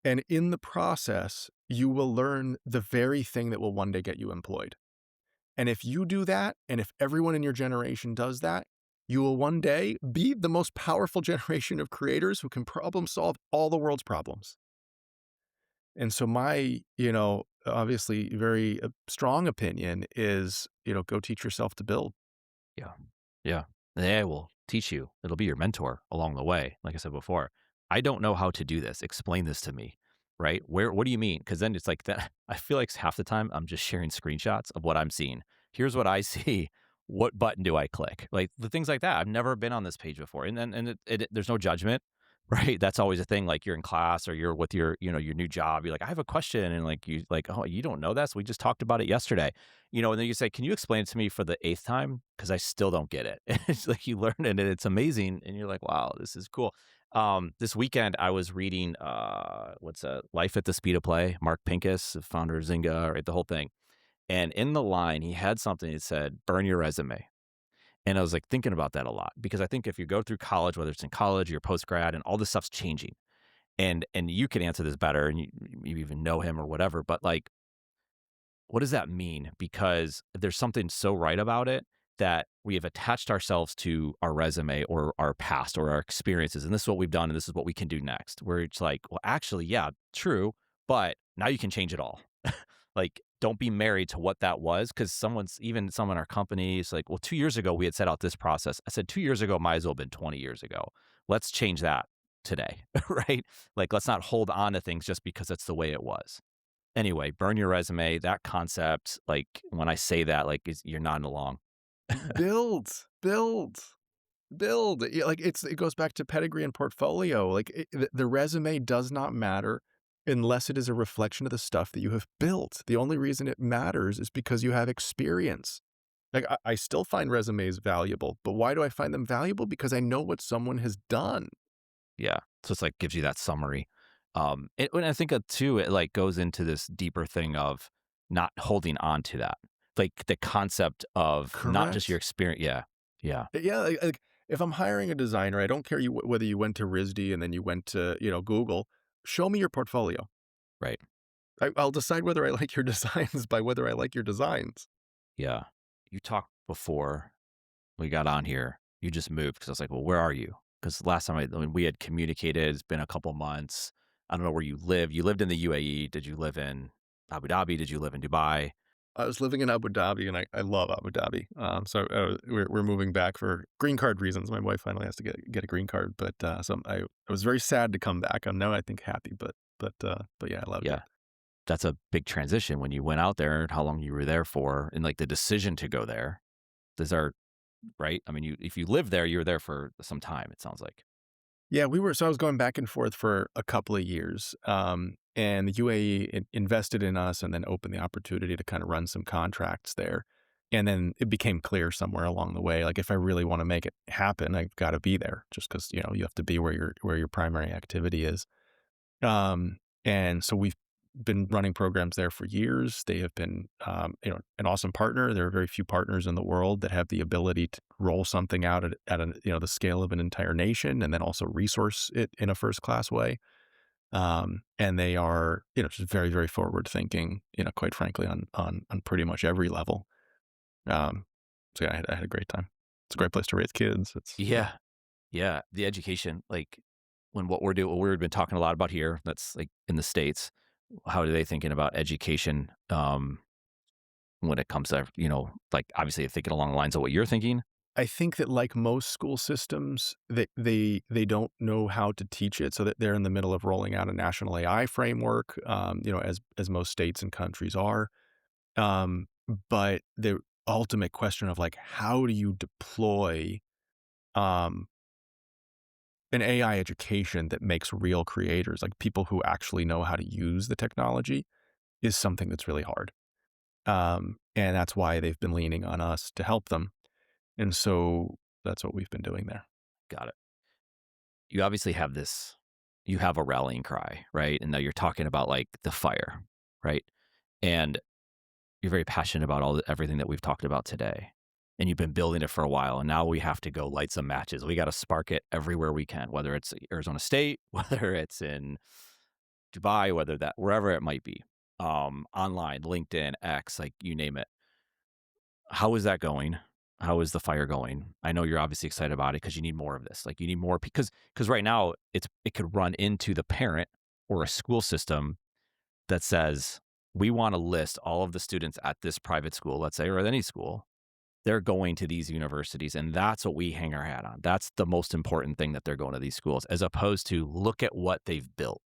B: And in the process, you will learn the very thing that will one day get you employed. And if you do that, and if everyone in your generation does that, you will one day be the most powerful generation of creators who can problem solve all the world's problems. And so my, obviously very strong opinion is, go teach yourself to build.
A: Yeah. Yeah. And AI will teach you. It'll be your mentor along the way. Like I said before, I don't know how to do this. Explain this to me. Right? What do you mean? Because then it's like that. I feel like half the time I'm just sharing screenshots of what I'm seeing. Here's what I see. What button do I click? Like the things like that. I've never been on this page before. And there's no judgment. Right. That's always a thing. Like you're in class or you're with your new job. You're like, I have a question. And like, you like, oh, you don't know that. So we just talked about it yesterday, and then you say, can you explain it to me for the eighth time? Cause I still don't get it. It's like you learn it and it's amazing. And you're like, wow, this is cool. This weekend I was reading, Life at the Speed of Play, Mark Pincus, the founder of Zynga, right? The whole thing. And in the line, he had something that said, burn your resume. And I was like thinking about that a lot because I think if you go through college, whether it's in college or post grad, and all this stuff's changing, and you can answer this better, and you even know him or whatever. But like, what does that mean? Because there's something so right about it that we have attached ourselves to our resume or our past or our experiences, and this is what we've done, and this is what we can do next. Where it's like, well, actually, yeah, true, but now you can change it all. Like, don't be married to what that was because someone in our company is like, well, 2 years ago we had set out this process. I said 2 years ago might as well have been 20 years ago. Let's change that today, right? Like, let's not hold on to things just because it's the way it was. Anyway, burn your resume. That concept, like when I say that, like you're nodding along.
B: Build, build, build. Yeah, like it goes back to pedigree and portfolio. Like the resume does not matter unless it is a reflection of the stuff that you have built. The only reason it matters is because you have experience. Like I still find resumes valuable, but why do I find them valuable? Because I know what someone has done.
A: Yeah. So it's like gives you that summary. And I think too, it like goes into this deeper thing of not holding on to that, like the concept of not just your
B: Correct.
A: experience. Yeah. Yeah.
B: Yeah, like if I'm hiring a designer, I don't care whether you went to RISD and then you went to, Google. Show me your portfolio.
A: Right.
B: I'll decide whether I like your designs by whether I like your designs.
A: Yeah. You talked before. we got on here, you just moved because I was like, well, where are you? Because last time when we had communicated, it's been a couple months. I don't know where you live. You lived in the UAE. Did you live in Abu Dhabi? Did you live in Dubai?
B: I was living in Abu Dhabi, and I love Abu Dhabi. We're moving back for green card reasons. My wife finally has to get a green card, but I was very sad to come back. I'm now, I think, happy, but yeah, I loved it.
A: Yeah, that's a big transition when you went out there, how long you were there for, and like the decision to go there. Those are right. I mean, if you live there, you were there for some time. It sounds like.
B: Yeah, I was going back and forth for a couple of years, and the UAE invested in us and then opened the opportunity to kind of run some contracts there. And then it became clear somewhere along the way, like if I really want to make it happen, I've got to be there just because, you have to be where your primary activity is. And so we've been running programs there for years. They have been, an awesome partner. There are very few partners in the world that have the ability to roll something out the scale of an entire nation and then also resource it in a first class way. And they are, just very, very forward thinking, quite frankly, on pretty much every level. Um, so yeah, I had a great time. It's a great place to raise kids. Yeah.
A: Yeah, yeah. The education, like when what we've been talking a lot about here, that's like in the States. How are they thinking about education? When it comes to, like obviously thinking along the lines of what you're thinking.
B: I think that like most school systems, they don't know how to teach it, so that they're in the middle of rolling out a national AI framework, as most states and countries are. Um, but the ultimate question of like, how do you deploy um, an AI education that makes real creators, like people who actually know how to use the technology, is something that's really hard. And that's why they've been leaning on us to help them. And so that's what we've been doing there.
A: Got it. You obviously you have a rallying cry, right? And now you're talking about like the fire, right? And you're very passionate about everything that we've talked about today. And you've been building it for a while. And now we have to go light some matches. We got to spark it everywhere we can, whether it's Arizona State, whether it's in Dubai, wherever it might be. Online, LinkedIn, X, like you name it. How is that going? How is the fire going? I know you're obviously excited about it because you need more of this. Like you need more because right now it could run into the parent or a school system that says we want to list all of the students at this private school, let's say, or at any school. They're going to these universities, and that's what we hang our hat on. That's the most important thing that they're going to these schools, as opposed to look at what they've built.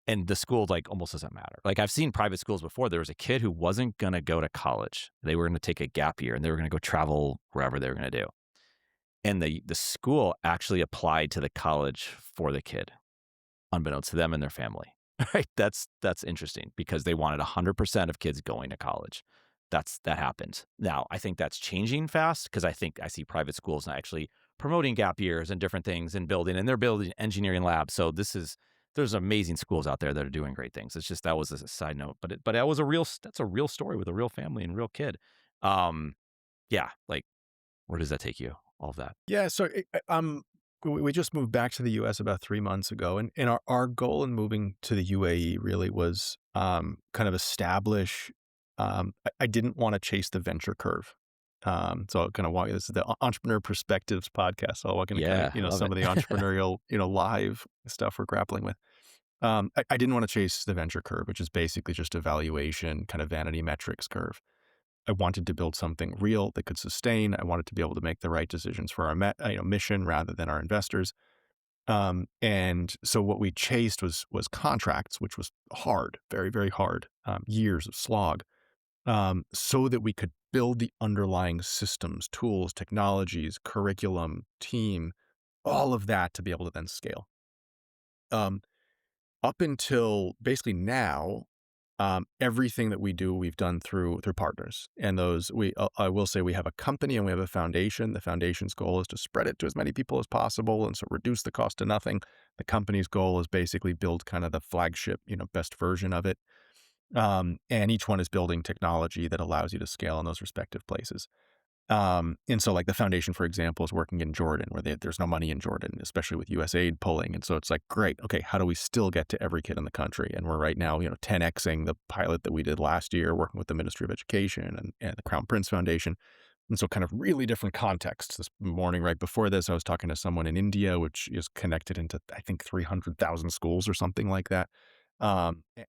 A: And the school like almost doesn't matter. Like I've seen private schools before. There was a kid who wasn't going to go to college. They were going to take a gap year and they were going to go travel wherever they were going to do. And the school actually applied to the college for the kid, unbeknownst to them and their family. Right? That's interesting because they wanted 100% of kids going to college. That happened. Now, I think that's changing fast because I think I see private schools now actually promoting gap years and different things and they're building engineering labs. So there's amazing schools out there that are doing great things. It's just that was a side note, but that's a real story with a real family and real kid. Um, yeah, like where does that take you? All of that.
B: Yeah, so we just moved back to the US about 3 months ago, and our goal in moving to the UAE really was, kind of establish, I didn't wanna chase the venture curve. So I'll kinda walk this is the Entrepreneur Perspectives podcast, so I'll walk into kinda,
A: Yeah, I love
B: some
A: it.
B: of the entrepreneurial, live stuff we're grappling with. I didn't wanna chase the venture curve, which is basically just a valuation, kind of vanity metrics curve. I wanted to build something real that could sustain. I wanted to be able to make the right decisions for our mission rather than our investors. And so what we chased was contracts, which was hard, very, very hard, years of slog, so that we could build the underlying systems, tools, technologies, curriculum, team, all of that to be able to then scale. Um, Up until basically now, everything that we do, we've done through partners, and those I will say we have a company and we have a foundation. The foundation's goal is to spread it to as many people as possible, and so reduce the cost to nothing. The company's goal is basically build kind of the flagship, best version of it. And each one is building technology that allows you to scale in those respective places. And so like the foundation, for example, is working in Jordan where there's no money in Jordan, especially with US aid pulling. And so it's like, great. Okay. How do we still get to every kid in the country? And we're right now, 10Xing the pilot that we did last year, working with the Ministry of Education and the Crown Prince Foundation. And so kind of really different contexts. This morning, right before this, I was talking to someone in India, which is connected into, I think, 300,000 schools or something like that. I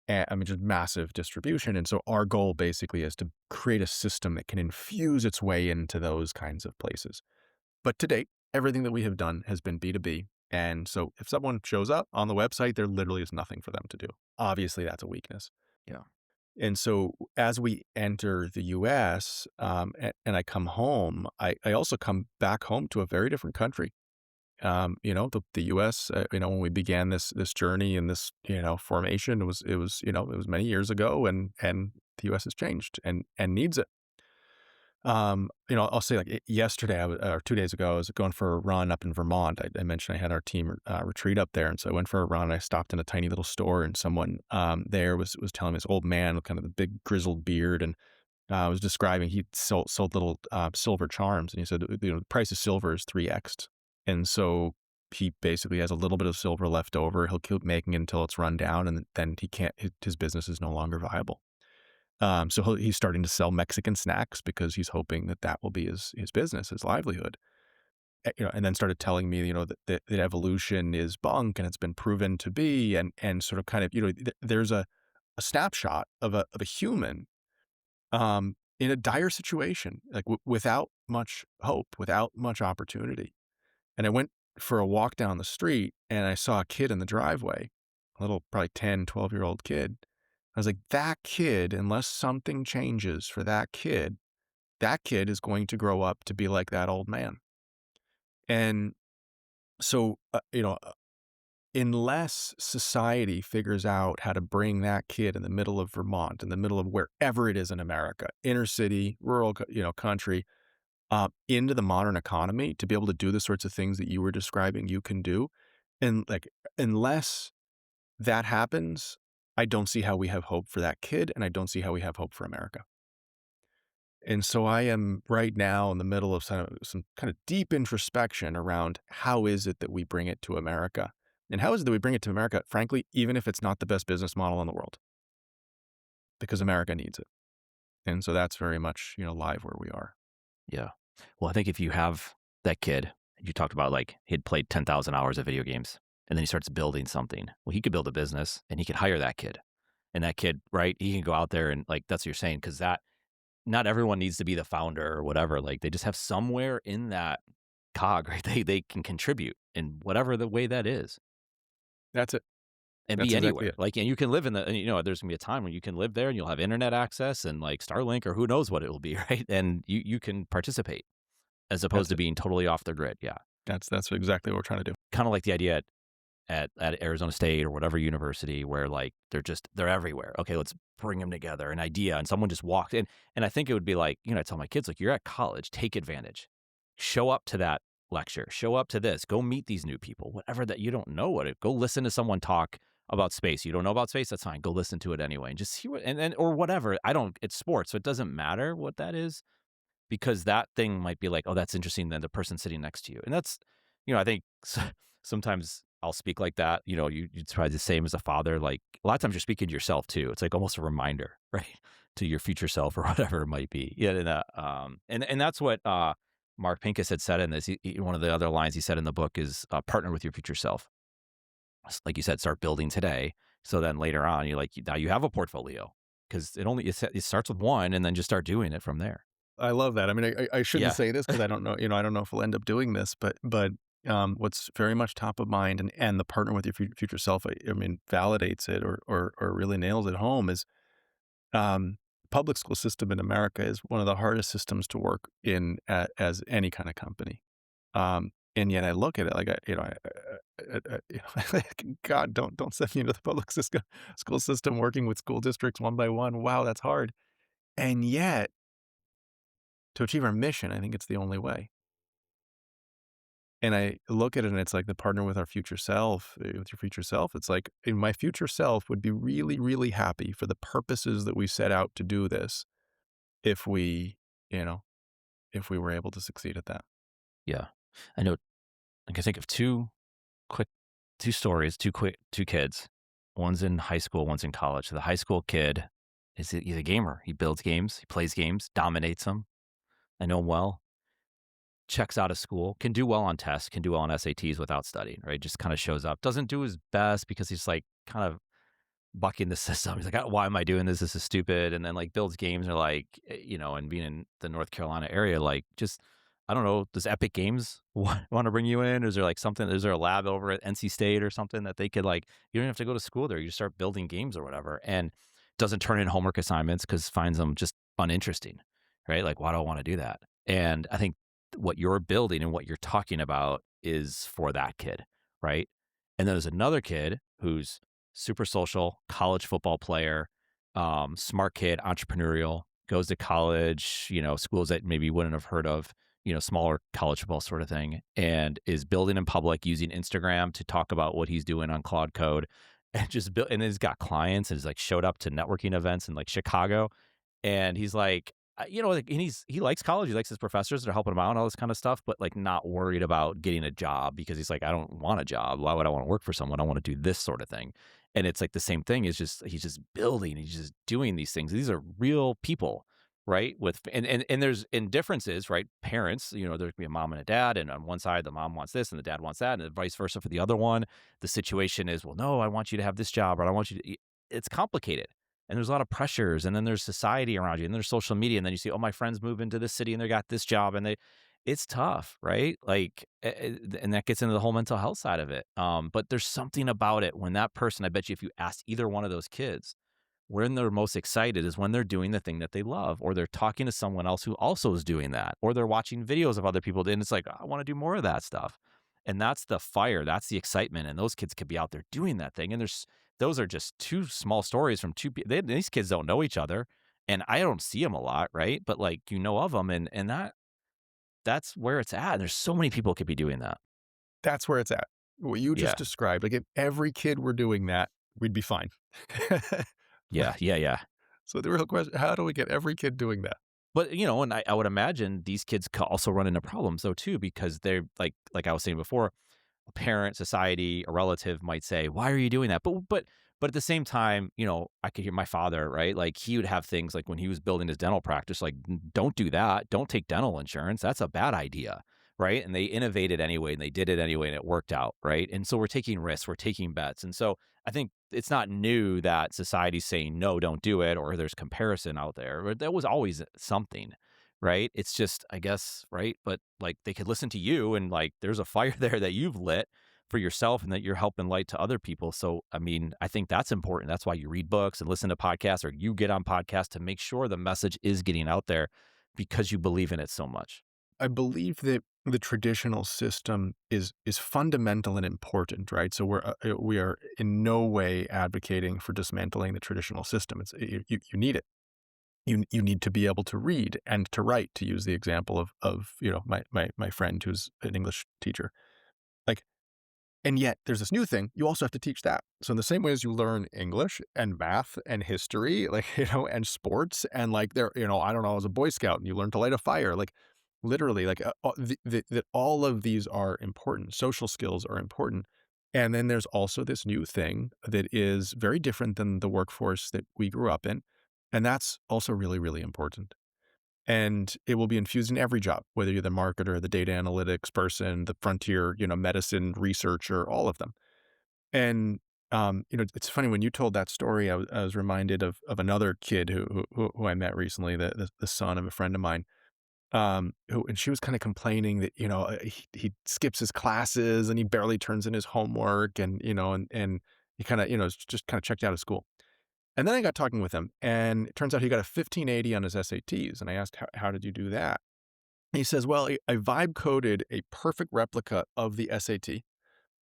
B: mean, just massive distribution. And so our goal basically is to create a system that can infuse its way into those kinds of places. But to date, everything that we have done has been B2B. And so if someone shows up on the website, there literally is nothing for them to do. Obviously, that's a weakness.
A: Yeah.
B: And so as we enter the US, and I come home, I also come back home to a very different country. The US, when we began this journey and this, formation, it was many years ago, and the US has changed and needs it. I'll say like yesterday, or 2 days ago, I was going for a run up in Vermont. I mentioned I had our team retreat up there, and so I went for a run. I stopped in a tiny little store, and someone there was telling me, this old man with kind of the big grizzled beard, and was describing he sold little silver charms, and he said, the price of silver is 3x, and so he basically has a little bit of silver left over. He'll keep making it until it's run down, and then he can't. His business is no longer viable. So he's starting to sell Mexican snacks because he's hoping that will be his business, his livelihood. And then started telling me, that evolution is bunk and it's been proven to be, and sort of kind of, there's a snapshot of a human in a dire situation, like without much hope, without much opportunity. And I went for a walk down the street and I saw a kid in the driveway, a little probably 10, 12-year-old kid. I was like, that kid, unless something changes for that kid is going to grow up to be like that old man. And so, unless society figures out how to bring that kid in the middle of Vermont, in the middle of wherever it is in America, inner city, rural, country, into the modern economy to be able to do the sorts of things that you were describing you can do. And like, unless that happens, I don't see how we have hope for that kid, and I don't see how we have hope for America. And so I am right now in the middle of some kind of deep introspection around how is it that we bring it to America? And how is it that we bring it to America, frankly, even if it's not the best business model in the world? Because America needs it. And so that's very much, live where we are.
A: Yeah. Well, I think if you have that kid, you talked about like he'd played 10,000 hours of video games and then he starts building something. Well, he could build a business and he could hire that kid. And that kid, right? He can go out there and like, that's what you're saying. Cause that not everyone needs to be the founder or whatever. Like they just have somewhere in that cog, right? They can contribute in whatever the way that is
B: That's it.
A: and
B: That's
A: be
B: exactly
A: anywhere.
B: it.
A: Like, and you can live in and, there's gonna be a time when you can live there and you'll have internet access and like Starlink or who knows what it will be, right? And you can participate as opposed
B: That's
A: to
B: it.
A: being totally off the grid. Yeah.
B: That's exactly what we're trying to do.
A: Kind of like the idea at Arizona State or whatever university where like they're everywhere. Okay, let's bring them together, an idea, and someone just walked in. And I think it would be like, I tell my kids, like, you're at college, take advantage. Show up to that lecture, show up to this, go meet these new people, whatever that you don't know go listen to someone talk about space. You don't know about space, that's fine. Go listen to it anyway and just see what and or whatever. It's sports, so it doesn't matter what that is because that thing might be like, oh, that's interesting than the person sitting next to you. And that's, I think sometimes I'll speak like that. You try the same as a father. Like a lot of times you're speaking to yourself too. It's like almost a reminder, right, to your future self or whatever it might be. Yeah, and that's what Mark Pincus had said in this. One of the other lines he said in the book is partner with your future self. Like you said, start building today. So then later on, you're like, now you have a portfolio because it starts with one, and then just start doing it from there.
B: I love that. I mean, I shouldn't
A: Yeah.
B: say this because I don't know, I don't know if we'll end up doing this, but what's very much top of mind, and the partner with your future self, I mean, validates it or really nails it home is um, public school system in America is one of the hardest systems to work in as any kind of company. And yet I look at it like God, don't send me into the public school system working with school districts one by one. Wow, that's hard. And yet, to achieve our mission, I think it's the only way. And I look at it and it's like the partner with our future self, with your future self. It's like my future self would be really, really happy for the purposes that we set out to do this if we, you know, if we were able to succeed at that.
A: Yeah. I know. I can think of quick, two stories, two kids. One's in high school, one's in college. So the high school kid he's a gamer. He builds games, he plays games, dominates them. I know him well, checks out of school, can do well on tests, can do well on SATs without studying, right? Just kind of shows up. Doesn't do his best because he's like kind of bucking the system. He's like, why am I doing this? This is stupid. And then like builds games or like, and being in the North Carolina area, like just, I don't know, does Epic Games want to bring you in? Is there like something, is there a lab over at NC State or something that they could like, you don't have to go to school there. You just start building games or whatever. And doesn't turn in homework assignments because finds them just uninteresting, right? Like, why do I want to do that? And I think what you're building and what you're talking about is for that kid, right? And then there's another kid who's super social, college football player, smart kid, entrepreneurial, goes to college, schools that maybe you wouldn't have heard of, smaller college football sort of thing, and is building in public using Instagram to talk about what he's doing on Claude Code and just built and he's got clients and he's like showed up to networking events in like Chicago. And he's like, like, and he likes college. He likes his professors that are helping him out and all this kind of stuff, but like not worried about getting a job because he's like, I don't want a job. Why would I want to work for someone? I want to do this sort of thing. And it's like the same thing is just, he's just building, he's just doing these things. These are real people, right? And there's in differences, right? Parents, there could be a mom and a dad, and on one side, the mom wants this and the dad wants that, and vice versa for the other one. The situation is, well, no, I want you to have this job, or I want you to, it's complicated. And there's a lot of pressures, and then there's society around you, and there's social media, and then you see, oh, my friends move into this city and they got this job, and it's tough, right? Like, and that gets into the whole mental health side of it. But there's something about it when that person, I bet you, if you asked either one of those kids, when they're most excited is when they're doing the thing that they love, or they're talking to someone else who also is doing that, or they're watching videos of other people, and it's like, I want to do more of that stuff. And that's the fire, that's the excitement, and those kids could be out there doing that thing. And those are just two small stories from these kids don't know each other, and I don't see them a lot, right? But like, of them, and that's where it's at. And there's so many people could be doing that.
B: That's where it's at. What you just
A: Yeah.
B: described, like if every kid were doing that, we'd be fine.
A: Yeah. Yeah. Yeah.
B: So the real question, how do we get every kid doing that?
A: But, and I would imagine these kids could also run into problems though too, because they're like I was saying before, a parent, society, a relative might say, "Why are you doing that?" But at the same time, I could hear my father, right? Like he would have things like when he was building his dental practice, like, Don't do that. Don't take dental insurance. That's a bad idea." Right. And they innovated anyway and they did it anyway and it worked out. Right. And so we're taking risks, we're taking bets. And so I think it's not new that society's saying, no, don't do it, or there's comparison out there. But that was always something. Right. It's just, I guess, right. But like they could listen to you and like there's a fire there that you've lit for yourself and that you're helping light to other people. So, I mean, I think that's important. That's why you read books and listen to podcasts, or you get on podcasts to make sure the message is getting out there because you believe in it so much.
B: I believe that the traditional system is fundamental and important, right? So we are in no way advocating for dismantling the traditional system. It's you need it. You need to be able to read and to write. To use the example of my friend who's an English teacher, like. And yet there's this new thing, you also have to teach that. So in the same way as you learn English and math and history, like, and sports and like I don't know, as a Boy Scout and you learn to light a fire, like literally like that all of these are important. Social skills are important. And then there's also this new thing that is very different than the workforce that we grew up in. And that's also really, really important. And it will be infused in every job, whether you're the marketer, the data analytics person, the frontier, medicine researcher, all of them. And, it's funny when you told that story, I was reminded of another kid who I met recently, the son of a friend of mine, and she was kind of complaining that, he skips his classes and he barely turns in his homework and he kind of, just kind of checked out of school. And then I got talking with him, and it turns out he got a 1580 on his SATs. And I asked, how did you do that? He says, well, I vibe coded a perfect replica of the SAT.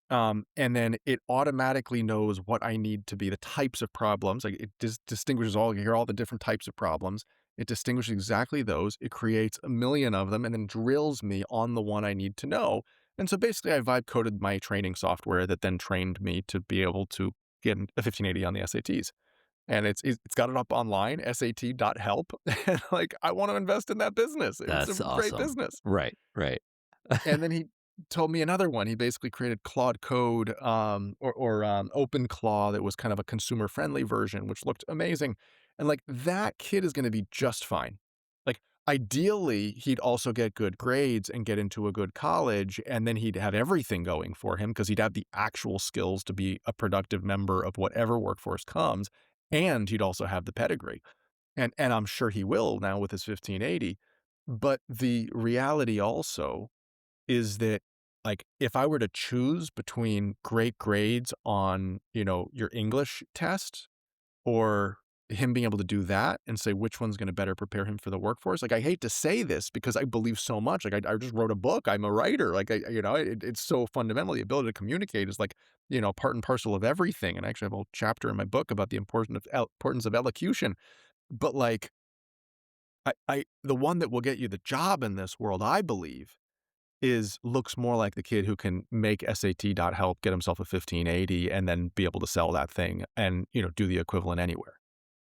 B: And then it automatically knows what I need to be, the types of problems. Like it distinguishes you hear all the different types of problems. It distinguishes exactly those. It creates a million of them and then drills me on the one I need to know. And so basically I vibe coded my training software that then trained me to be able to get a 1580 on the SATs. And it's got it up online, sat.help. And like, I want to invest in that business. It's a
A: That's
B: great
A: awesome.
B: business.
A: Right. Right.
B: And then he told me another one. He basically created Claude Code, or Open Claw that was kind of a consumer friendly version, which looked amazing. And like that kid is going to be just fine. Like ideally, he'd also get good grades and get into a good college, and then he'd have everything going for him because he'd have the actual skills to be a productive member of whatever workforce comes, and he'd also have the pedigree. And I'm sure he will now with his 1580. But the reality also is that, like, if I were to choose between great grades on, your English test or him being able to do that and say which one's gonna better prepare him for the workforce, like, I hate to say this because I believe so much, like, I just wrote a book, I'm a writer, like, it's so fundamental, the ability to communicate is, like, part and parcel of everything, and I actually have a whole chapter in my book about the importance of elocution, but, like, the one that will get you the job in this world, I believe, looks more like the kid who can make SAT.help, get himself a 1580, and then be able to sell that thing and, do the equivalent anywhere.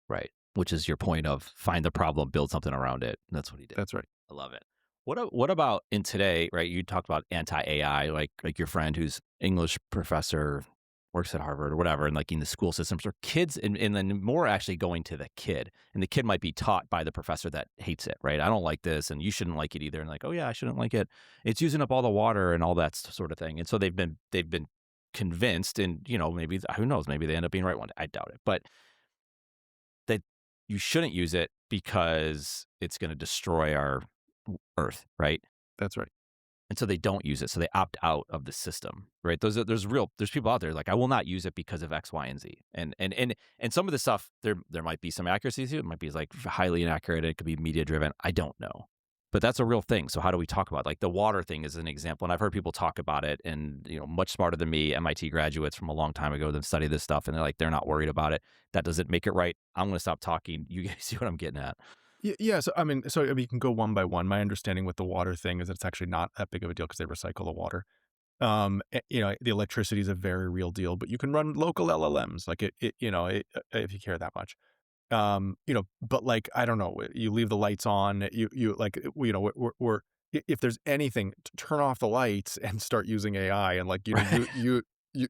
A: Right. Which is your point of find the problem, build something around it. That's what he did.
B: That's right.
A: I love it. What about in today, right? You talked about anti-AI, like your friend who's English professor, works at Harvard or whatever, and like in the school systems or kids, and then more actually going to the kid. And the kid might be taught by the professor that hates it, right? I don't like this, and you shouldn't like it either. And like, oh yeah, I shouldn't like it. It's using up all the water and all that sort of thing. And so they've been convinced, and maybe who knows, maybe they end up being right one day. I doubt it, but that you shouldn't use it because it's going to destroy our Earth, right?
B: That's right.
A: And so they don't use it. So they opt out of the system, right? There's people out there like I will not use it because of X, Y, and Z. And some of the stuff there might be some accuracy to it. It might be like highly inaccurate. It could be media driven. I don't know. But that's a real thing. So how do we talk about it? Like the water thing is an example, and I've heard people talk about it, and much smarter than me, MIT graduates from a long time ago that study this stuff, and they're not worried about it. That doesn't make it right. I'm going to stop talking. You guys see what I'm getting at?
B: Yeah, so I mean, you can go one by one. My understanding with the water thing is that it's actually not that big of a deal because they recycle the water. The electricity is a very real deal, but you can run local LLMs, like if you care that much. But like, I don't know, you leave the lights on, you like, if there's anything, turn off the lights and start using AI and like,
A: Right.
B: you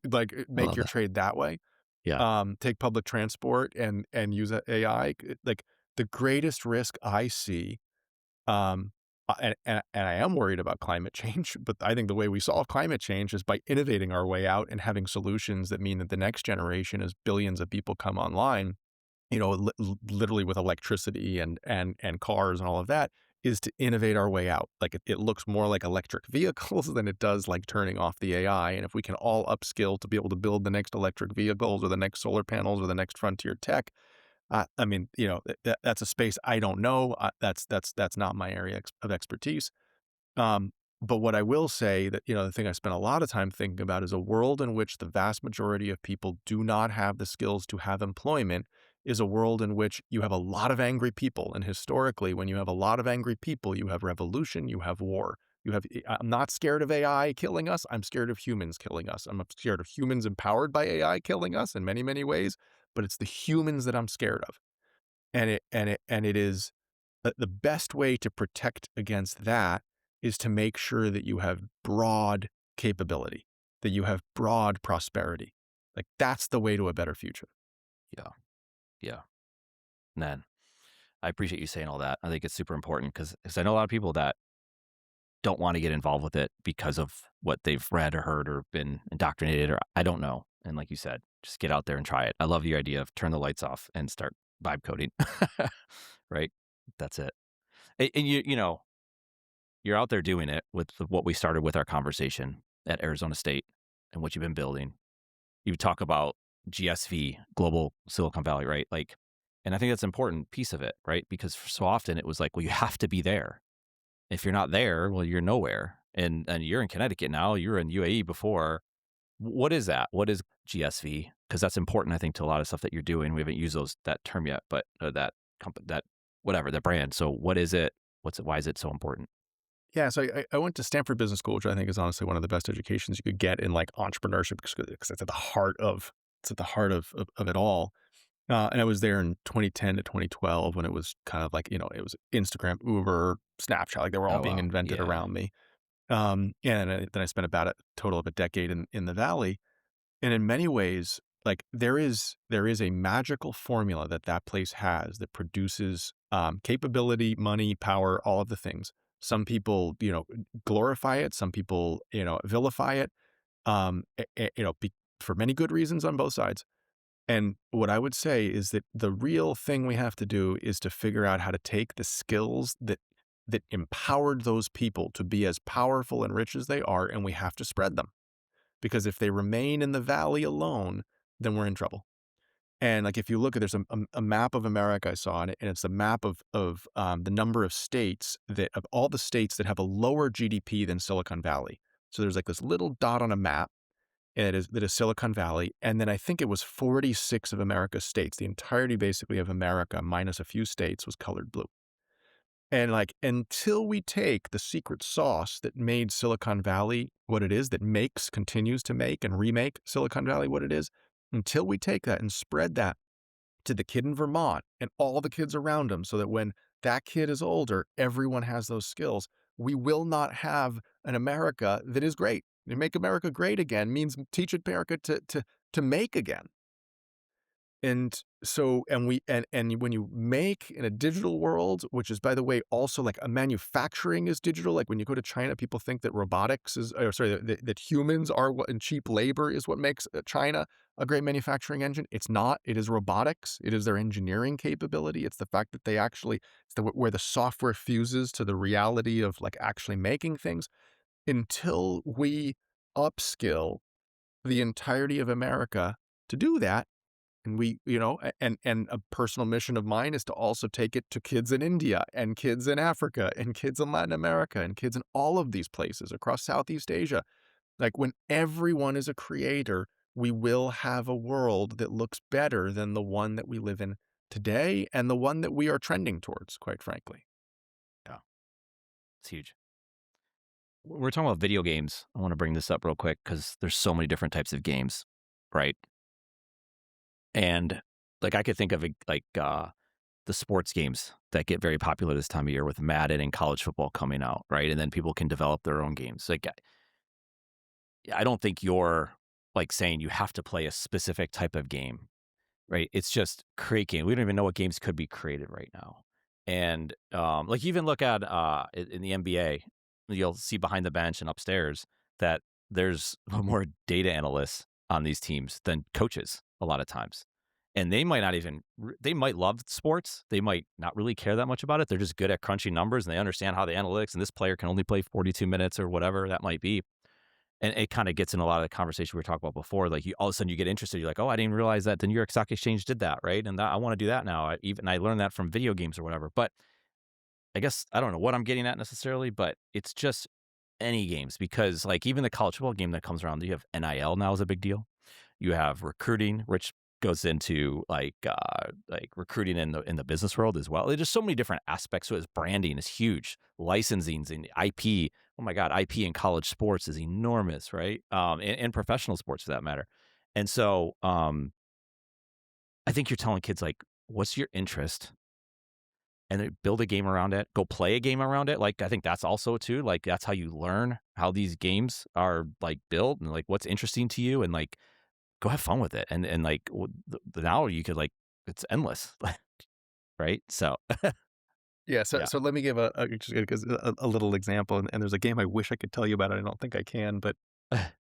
B: like
A: I
B: make
A: love
B: your
A: that.
B: trade that way.
A: Yeah.
B: Take public transport and use AI. Like the greatest risk I see, and I am worried about climate change, but I think the way we solve climate change is by innovating our way out and having solutions that mean that the next generation, as billions of people come online, literally with electricity and cars and all of that, is to innovate our way out. Like it looks more like electric vehicles than it does like turning off the AI. And if we can all upskill to be able to build the next electric vehicles or the next solar panels or the next frontier tech, I mean, that's a space I don't know. That's not my area of expertise. Um, but what I will say that, the thing I spent a lot of time thinking about is a world in which the vast majority of people do not have the skills to have employment is a world in which you have a lot of angry people. And historically, when you have a lot of angry people, you have revolution, you have war. I'm not scared of AI killing us. I'm scared of humans killing us. I'm scared of humans empowered by AI killing us in many, many ways, but it's the humans that I'm scared of. And it is the best way to protect against that is to make sure that you have broad capability, that you have broad prosperity. Like that's the way to a better future.
A: Yeah. Yeah. Man, I appreciate you saying all that. I think it's super important because I know a lot of people that don't want to get involved with it because of what they've read or heard or been indoctrinated or I don't know. And like you said, just get out there and try it. I love your idea of turn the lights off and start vibe coding. Right? That's it. And you're out there doing it with what we started with our conversation at Arizona State and what you've been building. You talk about GSV, Global Silicon Valley, right? Like, and I think that's an important piece of it, right? Because so often it was like, well, you have to be there. If you're not there, well, you're nowhere. And you're in Connecticut now. You were in UAE before. What is that? What is GSV? Because that's important, I think, to a lot of stuff that you're doing. We haven't used that term yet, but that company, that whatever, that brand. So what is it? What's it? Why is it so important?
B: Yeah, so I went to Stanford Business School, which I think is honestly one of the best educations you could get in like entrepreneurship because it's at the heart of of it all. And I was there in 2010 to 2012 when it was kind of like, it was Instagram, Uber, Snapchat, like they were all
A: Oh
B: being
A: wow,
B: invented
A: yeah,
B: around me. Then I spent about a total of a decade in the Valley. And in many ways, like there is a magical formula that that place has that produces capability, money, power, all of the things. Some people, glorify it. Some people, vilify it. For many good reasons on both sides. And what I would say is that the real thing we have to do is to figure out how to take the skills that empowered those people to be as powerful and rich as they are, and we have to spread them. Because if they remain in the valley alone, then we're in trouble. And like if you look at there's a map of America I saw on it, and it's a map of the number of states that of all the states that have a lower GDP than Silicon Valley. So there's like this little dot on a map that is Silicon Valley, and then I think it was 46 of America's states. The entirety basically of America, minus a few states, was colored blue. And like until we take the secret sauce that made Silicon Valley what it is, continues to make and remake Silicon Valley what it is, until we take that and spread that to the kid in Vermont and all the kids around him so that when that kid is older, everyone has those skills, we will not have an America that is great. To make America great again means teach America to make again. And so, and when you make in a digital world, which is, by the way, also like a manufacturing is digital. Like when you go to China, people think that robotics is, or sorry, that humans are what, and cheap labor is what makes China a great manufacturing engine. It's not. It is robotics. It is their engineering capability. It's the fact that where the software fuses to the reality of like actually making things. Until we upskill the entirety of America to do that, and and a personal mission of mine is to also take it to kids in India and kids in Africa and kids in Latin America and kids in all of these places across Southeast Asia. Like when everyone is a creator, we will have a world that looks better than the one that we live in today and the one that we are trending towards, quite frankly.
A: Yeah, it's huge. We're talking about video games. I want to bring this up real quick because there's so many different types of games, right? And like I could think of the sports games that get very popular this time of year with Madden and college football coming out, right? And then people can develop their own games. Like I don't think you're like saying you have to play a specific type of game, right? It's just create game. We don't even know what games could be created right now. And like even look at in the NBA, you'll see behind the bench and upstairs that there's more data analysts on these teams than coaches a lot of times. And they might not even they might love sports. They might not really care that much about it. They're just good at crunching numbers and they understand how the analytics and this player can only play 42 minutes or whatever that might be. And it kind of gets in a lot of the conversation we were talking about before. Like all of a sudden you get interested. You're like, oh, I didn't realize that the New York Stock Exchange did that, right? And I want to do that now. I learned that from video games or whatever. But I guess I don't know what I'm getting at necessarily, but it's just any games because like even the college football game that comes around, you have NIL now is a big deal. You have recruiting, which goes into like recruiting in the business world as well. There's just so many different aspects. So branding is huge, licensing and IP. Oh my God, IP in college sports is enormous, right? And professional sports for that matter. And so I think you're telling kids like, what's your interest? And then build a game around it. Go play a game around it. Like I think that's also too. Like that's how you learn how these games are like built and like what's interesting to you and like go have fun with it. And like now you could like it's endless, right? So
B: Yeah, so
A: yeah.
B: so let me give a little example, and there's a game I wish I could tell you about it. I don't think I can, but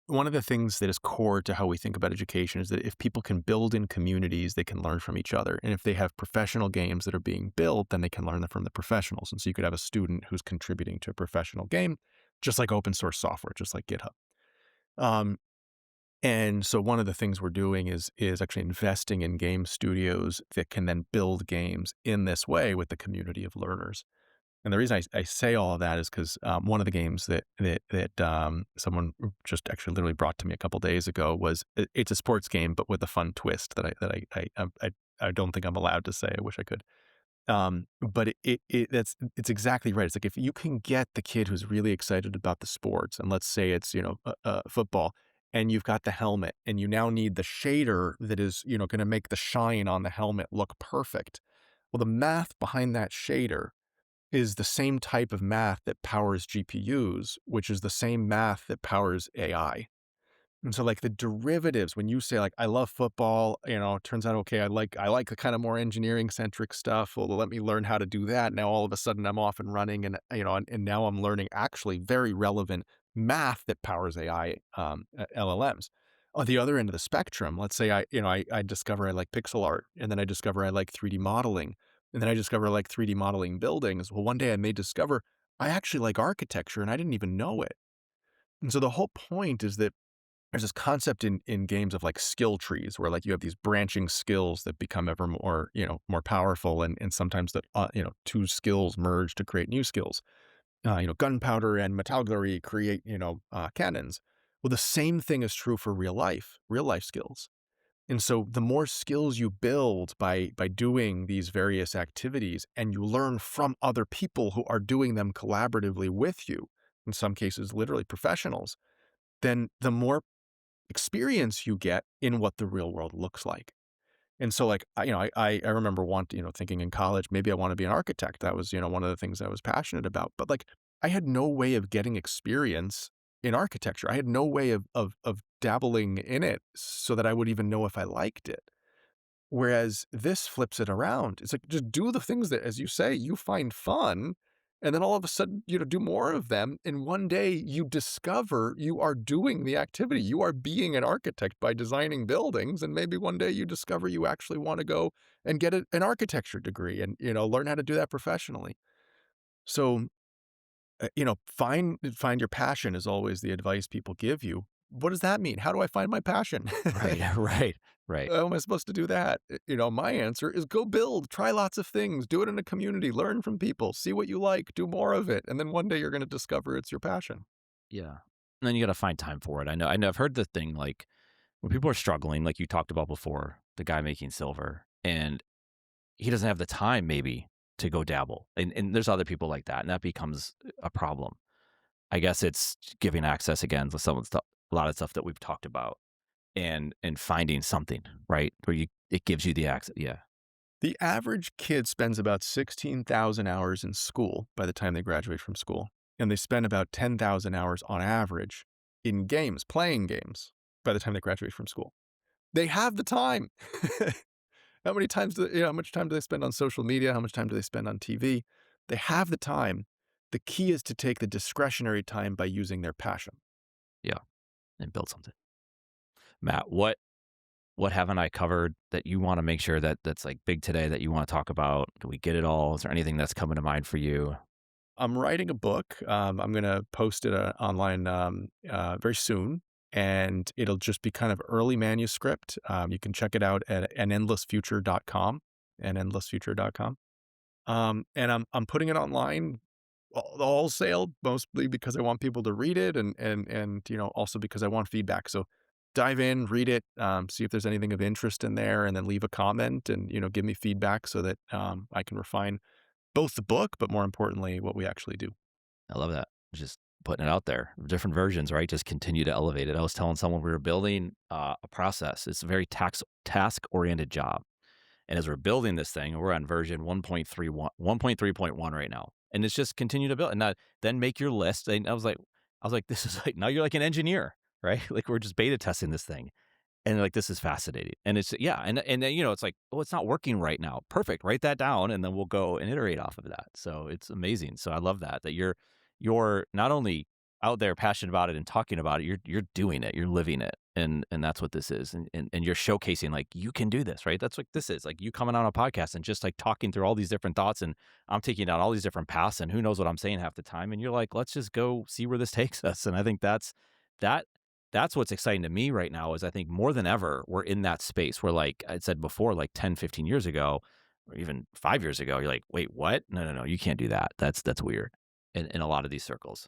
B: one of the things that is core to how we think about education is that if people can build in communities, they can learn from each other. And if they have professional games that are being built, then they can learn them from the professionals. And so you could have a student who's contributing to a professional game, just like open source software, just like GitHub. Um, and so one of the things we're doing is actually investing in game studios that can then build games in this way with the community of learners. And the reason I say all of that is because one of the games that someone just actually literally brought to me a couple days ago was it's a sports game, but with a fun twist that I don't think I'm allowed to say. I wish I could. But it's exactly right. It's like if you can get the kid who's really excited about the sports, and let's say it's football, and you've got the helmet, and you now need the shader that is going to make the shine on the helmet look perfect. Well, the math behind that shader is the same type of math that powers GPUs, which is the same math that powers AI. And so like the derivatives, when you say like, I love football, it turns out, okay, I like the kind of more engineering centric stuff. Well, let me learn how to do that. Now, all of a sudden I'm off and running and now I'm learning actually very relevant math that powers AI, LLMs. On the other end of the spectrum, let's say I discover I like pixel art, and then I discover I like 3D modeling, and then I discover I like 3D modeling buildings. Well, one day I may discover I actually like architecture and I didn't even know it. And so the whole point is that there's this concept in games of like skill trees where like you have these branching skills that become ever more, more powerful. And sometimes that, two skills merge to create new skills. Gunpowder and metallurgy create, cannons. Well, the same thing is true for real life skills. And so the more skills you build by doing these various activities and you learn from other people who are doing them collaboratively with you, in some cases, literally professionals, then the more experience you get in what the real world looks like. And so like, I remember thinking in college, maybe I want to be an architect. That was, one of the things I was passionate about. But like, I had no way of getting experience in architecture. I had no way of dabbling in it so that I would even know if I liked it. Whereas this flips it around. It's like, just do the things that, as you say, you find fun. And then all of a sudden, do more of them. And one day you discover you are doing the activity. You are being an architect by designing buildings. And maybe one day you discover you actually want to go and get an architecture degree and, learn how to do that professionally. So, find your passion is always the advice people give you. What does that mean? How do I find my passion?
A: Right, right, right.
B: How am I supposed to do that? My answer is go build, try lots of things, do it in a community, learn from people, see what you like, do more of it. And then one day you're going to discover it's your passion.
A: Yeah. And then you gotta find time for it. I know I've heard the thing, like, when people are struggling, like you talked about before, the guy making silver, and he doesn't have the time maybe to go dabble, and there's other people like that, and that becomes a problem. I guess it's giving access again to some of the stuff, a lot of stuff that we've talked about, and finding something, right? Where it gives you the access. Yeah.
B: The average kid spends about 16,000 hours in school by the time they graduate from school. And they spend about 10,000 hours on average in games, playing games, by the time they graduate from school. They have the time. How much time do they spend on social media? How much time do they spend on TV? They have the time. The key is to take the discretionary time by using their passion.
A: Yeah, and build something. Matt, what haven't I covered that you wanna make sure that's, like, big today that you wanna talk about? Do we get it all? Is there anything that's coming to mind for you?
B: I'm writing a book. I'm going to post it online very soon, and it'll just be kind of early manuscript. You can check it out at anendlessfuture.com, anendlessfuture.com. And I'm putting it online wholesale, mostly because I want people to read it and also because I want feedback. So dive in, read it, see if there's anything of interest in there, and then leave a comment and give me feedback so that I can refine both the book, but more importantly, what we actually do.
A: I love that. Just putting it out there, different versions, right? Just continue to elevate it. I was telling someone we were building a process. It's a very task oriented job. And as we're building this thing, we're on version 1.3.1 right now. And it's just continue to build. And then make your list. And I was like, this is like, now you're like an engineer, right? Like we're just beta testing this thing. And like, this is fascinating. And it's, yeah. And then, it's like, oh, it's not working right now. Perfect. Write that down. And then we'll go and iterate off of that. So it's amazing. So I love that you're not only out there passionate about it and talking about it, you're doing it, you're living it. And that's what this is. And you're showcasing like, you can do this, right? That's what this is. Like you coming on a podcast and just like talking through all these different thoughts, and I'm taking down all these different paths, and who knows what I'm saying half the time. And you're like, let's just go see where this takes us. And I think that that's what's exciting to me right now is I think more than ever, we're in that space where, like I said before, like 10, 15 years ago, or even 5 years ago, you're like, wait, what? No, you can't do that. That's weird in a lot of these circles.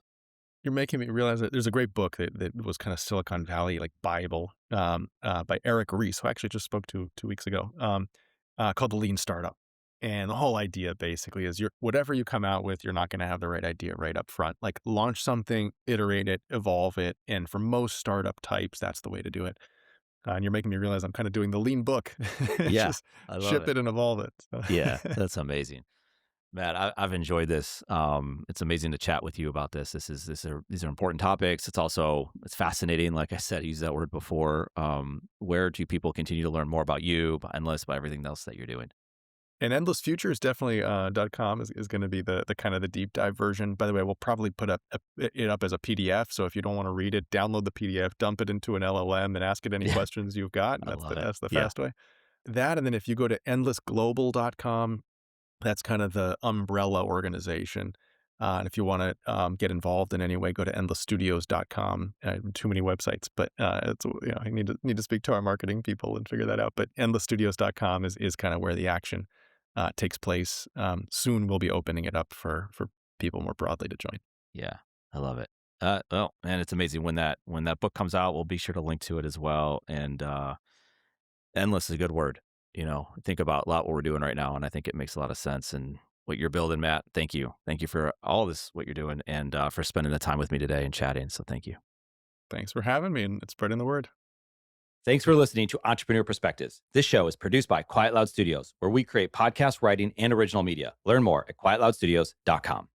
B: You're making me realize that there's a great book that was kind of Silicon Valley, like Bible, by Eric Ries, who I actually just spoke to 2 weeks ago, called The Lean Startup. And the whole idea basically is whatever you come out with, you're not going to have the right idea right up front. Like launch something, iterate it, evolve it. And for most startup types, that's the way to do it. And you're making me realize I'm kind of doing the lean book.
A: Yeah,
B: Just
A: I love
B: ship
A: it.
B: it and evolve it. So.
A: Yeah, that's amazing. Matt, I've enjoyed this. It's amazing to chat with you about this. These are important topics. It's fascinating. Like I said, I used that word before. Where do people continue to learn more about you, about Endless, about everything else that you're doing?
B: And Endless Futures definitely .com is going to be the kind of the deep dive version. By the way, we'll probably put it up as a PDF. So if you don't want to read it, download the PDF, dump it into an LLM, and ask it any
A: Yeah,
B: questions you've got. And
A: I love it.
B: that's the
A: Yeah,
B: fast way. That, and then if you go to endlessglobal.com, that's kind of the umbrella organization. And if you want to get involved in any way, go to endlessstudios.com. Too many websites, but I need to speak to our marketing people and figure that out. But endlessstudios.com is kind of where the action takes place. Soon we'll be opening it up for people more broadly to join.
A: yeah, I love it. Well, man, it's amazing when that book comes out. We'll be sure to link to it as well. And endless is a good word. Think about a lot what we're doing right now, and I think it makes a lot of sense. And what you're building, Matt, thank you for all this what you're doing, and for spending the time with me today and chatting. So thank you.
B: Thanks for having me and spreading the word.
A: Thanks for listening to Entrepreneur Perspectives. This show is produced by QuietLoud Studios, where we create podcast writing and original media. Learn more at QuietLoudStudios.com.